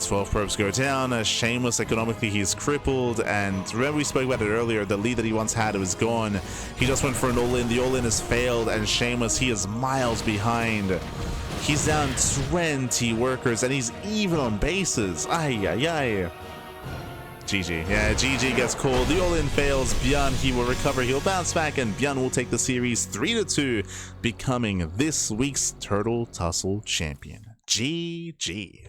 12 probes go down. Shameless, economically, he's crippled. And remember, we spoke about it earlier. The lead that he once had was gone. He just went for an all-in. The all-in has failed. And Shameless, he is miles behind. He's down 20 workers. And he's even on bases. Ay, ay, ay. GG. Yeah, GG gets called. The all-in fails. ByuN, he will recover. He'll bounce back, and ByuN will take the series 3-2, becoming this week's Turtle Tussle champion. GG.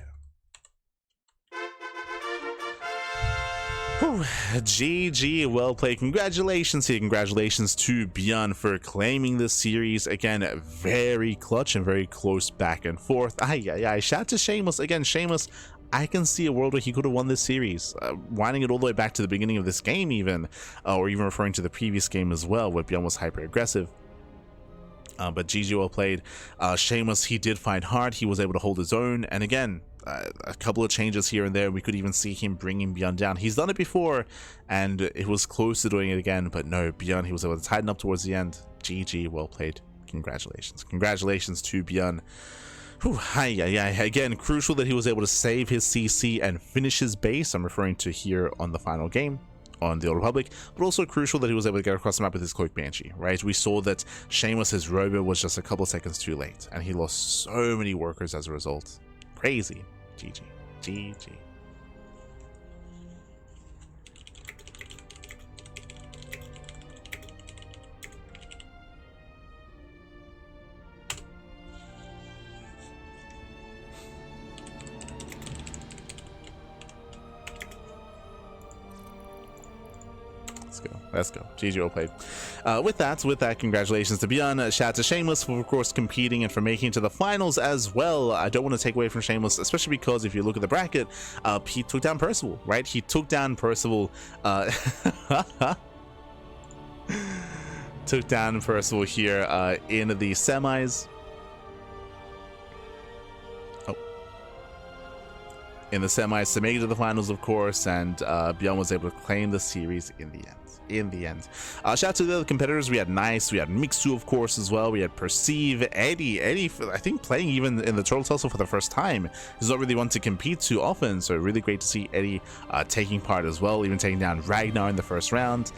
Whew. GG, well played. Congratulations here. Congratulations to ByuN for claiming this series. Again, very clutch and very close back and forth. Shout out to Shameless. Again, Shameless, I can see a world where he could have won this series, winding it all the way back to the beginning of this game even, or even referring to the previous game as well, where ByuN was hyper aggressive. But GG, well played. Shameless, he did fight hard. He was able to hold his own, and again, a couple of changes here and there. We could even see him bringing ByuN down. He's done it before, and it was close to doing it again, but no, ByuN, he was able to tighten up towards the end. GG, well played. Congratulations. Congratulations to ByuN. Again, crucial that he was able to save his CC and finish his base. I'm referring to here on the final game on the Old Republic, but also crucial that he was able to get across the map with his Cloak Banshee, right? We saw that Shameless, his robo was just a couple seconds too late, and he lost so many workers as a result. Crazy. GG. GG. Let's go. GG, well played. With that, congratulations to ByuN. Shout out to Shameless for, of course, competing and for making it to the finals as well. I don't want to take away from Shameless, especially because if you look at the bracket, he took down Percival, right? He took down Percival. Took down Percival here in the semis. In the semis to make it to the finals, of course, and ByuN was able to claim the series in the end. Shout out to the other competitors. We had Nice, we had Mixu, of course, as well. We had Perceive, Eddie, I think playing even in the Turtle Tussle for the first time. He's not really one to compete too often, so really great to see Eddie taking part as well, even taking down Ragnar in the first round.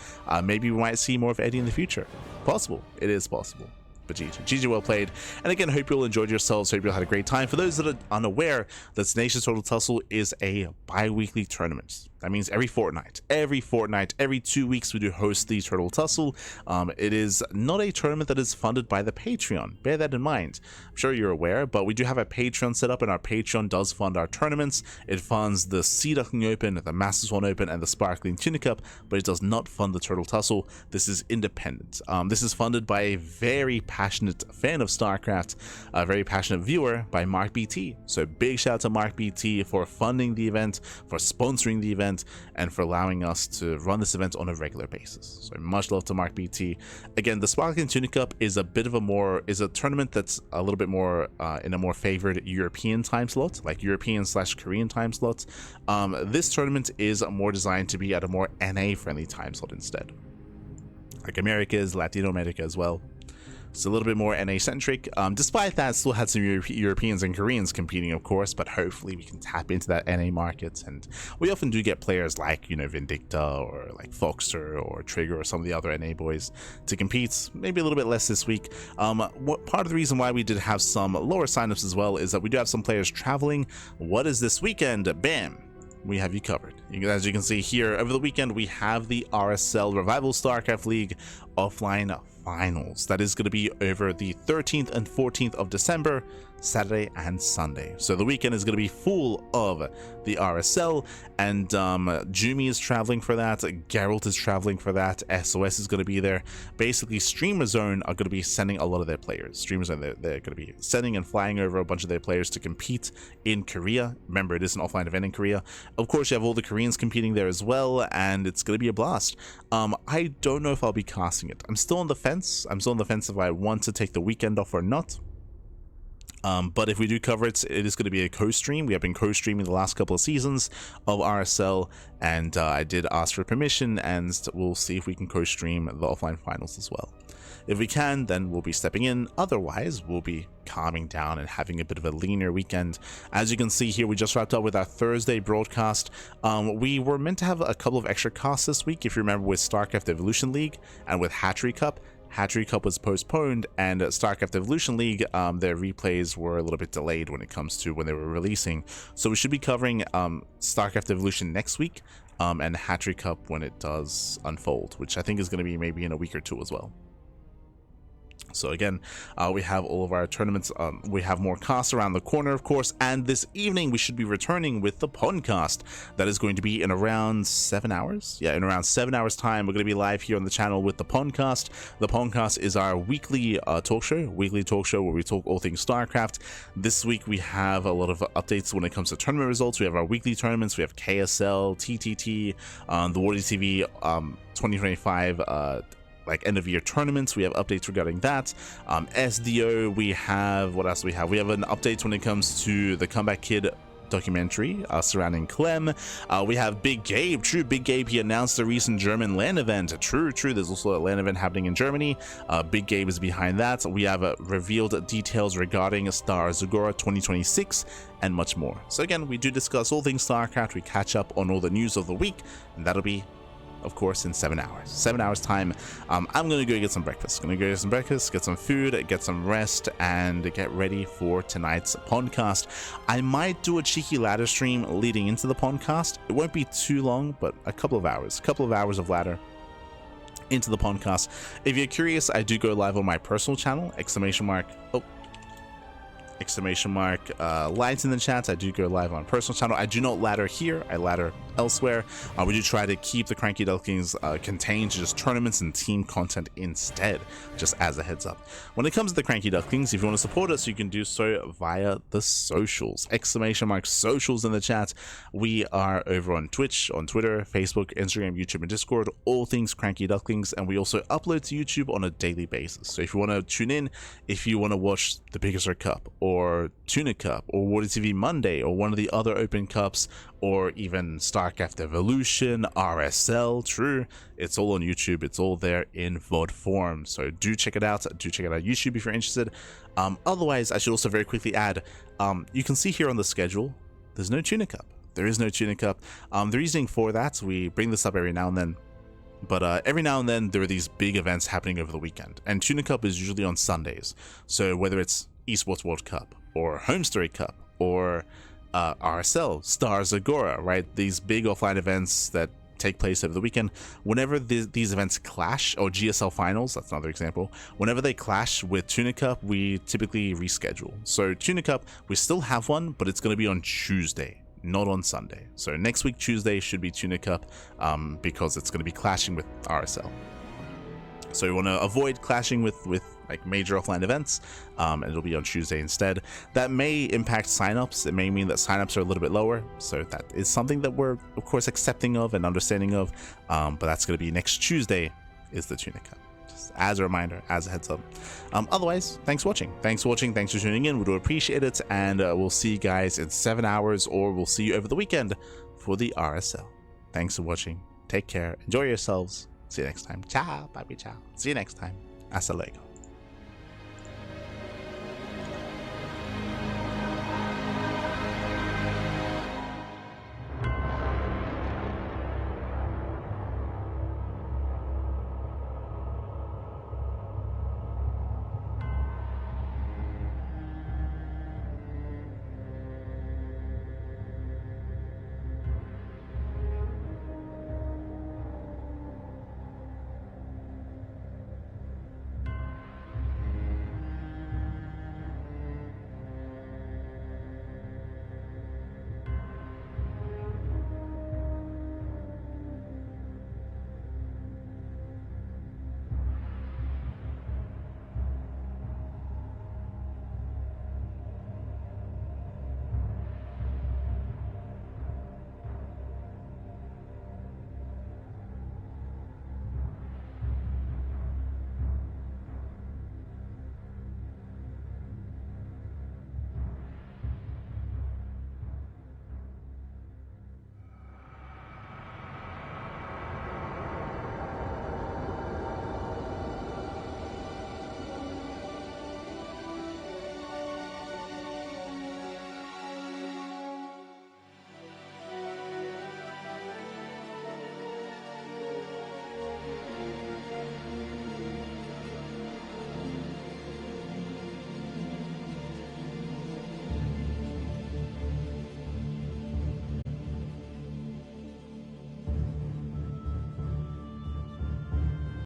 Maybe we might see more of Eddie in the future. Possible. It is possible. But GG well played. And again, hope you all enjoyed yourselves. Hope you all had a great time. For those that are unaware, the Tenacious Turtle Tussle is a bi-weekly tournament. That means every fortnight, every 2 weeks, we do host the Turtle Tussle. It is not a tournament that is funded by the Patreon. Bear that in mind. I'm sure you're aware, but we do have a Patreon set up, and our Patreon does fund our tournaments. It funds the Sea Duckling Open, the Masters 1 Open, and the Sparkling Tuna Cup, but it does not fund the Turtle Tussle. This is independent. This is funded by a very passionate fan of StarCraft, a very passionate viewer, by Mark BT. So big shout out to Mark BT for funding the event, for sponsoring the event, and for allowing us to run this event on a regular basis. So much love to Mark BT. Again, the Sparkling Tuna Cup is a tournament that's a little bit more in a more favored European time slot, like European/Korean time slots. This tournament is more designed to be at a more NA friendly time slot instead, like Americas, Latino America as well. It's a little bit more NA centric. Despite that, still had some Europeans and Koreans competing, of course, but hopefully we can tap into that NA market. And we often do get players like, Vindicta or like Foxter or Trigger or some of the other NA boys to compete. Maybe a little bit less this week. Part of the reason why we did have some lower signups as well is that we do have some players traveling. What is this weekend? Bam! We have you covered. As you can see here, over the weekend we have the RSL Revival StarCraft League offline finals. That is going to be over the 13th and 14th of December, Saturday and Sunday. So the weekend is going to be full of the RSL, and Jumi is traveling for that, Geralt is traveling for that, SOS is going to be there. Basically, Streamer Zone are going to be sending a lot of their players. Streamer Zone, they're going to be sending and flying over a bunch of their players to compete in Korea. Remember, it is an offline event in Korea. Of course, you have all the Koreans competing there as well, and it's going to be a blast. I don't know if I'll be casting it. I'm still on the fence. If I want to take the weekend off or not. But if we do cover it, it is going to be a co-stream. We have been co-streaming the last couple of seasons of RSL, and I did ask for permission, and we'll see if we can co-stream the offline finals as well. If we can, then we'll be stepping in. Otherwise, we'll be calming down and having a bit of a leaner weekend. As you can see here, we just wrapped up with our Thursday broadcast. We were meant to have a couple of extra casts this week, if you remember, with StarCraft Evolution League and with Hatchery Cup. Hatchery Cup was postponed, and StarCraft Evolution League, their replays were a little bit delayed when it comes to when they were releasing. So we should be covering StarCraft Evolution next week, and Hatchery Cup when it does unfold, which I think is going to be maybe in a week or two as well. So again, we have all of our tournaments. We have more casts around the corner, of course, and this evening we should be returning with the podcast. That is going to be in around 7 hours. Yeah, in around 7 hours time, we're going to be live here on the channel with the podcast. The podcast is our weekly talk show where we talk all things StarCraft. This week we have a lot of updates when it comes to tournament results. We have our weekly tournaments. We have KSL, TTT, the Wardy TV 2025 like end of year tournaments. We have updates regarding that. SDO, we have, what else do we have? We have an update when it comes to the Comeback Kid documentary surrounding Clem. We have Big Gabe. True, Big Gabe, he announced a recent German LAN event. True, there's also a LAN event happening in Germany. Big Gabe is behind that. We have revealed details regarding Star Zagora 2026 and much more. So again, we do discuss all things StarCraft. We catch up on all the news of the week, and that'll be, of course, in 7 hours. 7 hours time. I'm gonna go get some breakfast. Get some food, get some rest, and get ready for tonight's podcast. I might do a cheeky ladder stream leading into the podcast. It won't be too long, but a couple of hours of ladder into the podcast. If you're curious, I do go live on my personal channel, lights in the chat. I do go live on personal channel. I do not ladder here, I ladder elsewhere. We do try to keep the Cranky Ducklings contained to just tournaments and team content instead, just as a heads up. When it comes to the Cranky Ducklings, if you want to support us, you can do so via the socials. Socials in the chat. We are over on Twitch, on Twitter, Facebook, Instagram, YouTube, and Discord, all things Cranky Ducklings, and we also upload to YouTube on a daily basis. So if you want to tune in, if you want to watch the Big Sur Cup, or Tuna Cup, or Wardy TV Monday, or one of the other open cups, or even StarCraft Evolution, RSL, true, it's all on YouTube. It's all there in VOD form. So do check it out. YouTube if you're interested. Otherwise, I should also very quickly add, you can see here on the schedule, there's no Tuna Cup. There is no Tuna Cup. The reasoning for that, we bring this up every now and then, But every now and then there are these big events happening over the weekend, and Tuna Cup is usually on Sundays. So whether it's Esports World Cup or Home Story Cup or RSL, Stars Agora, right? These big offline events that take place over the weekend. Whenever these events clash, or GSL Finals, that's another example, whenever they clash with Tuna Cup, we typically reschedule. So Tuna Cup, we still have one, but it's going to be on Tuesday, not on Sunday. So next week, Tuesday, should be Tuna Cup, because it's going to be clashing with RSL. So we want to avoid clashing with like major offline events, and it'll be on Tuesday instead. That may impact signups. It may mean that signups are a little bit lower, so that is something that we're of course accepting of and understanding of, but that's going to be next Tuesday is the Tuna Cup, just as a reminder, as a heads up. Otherwise, thanks for watching, thanks for tuning in. We do appreciate it, and we'll see you guys in 7 hours, or we'll see you over the weekend for the RSL. Thanks for watching, take care, enjoy yourselves, see you next time. Ciao, bye, ciao, see you next time. Hasta luego.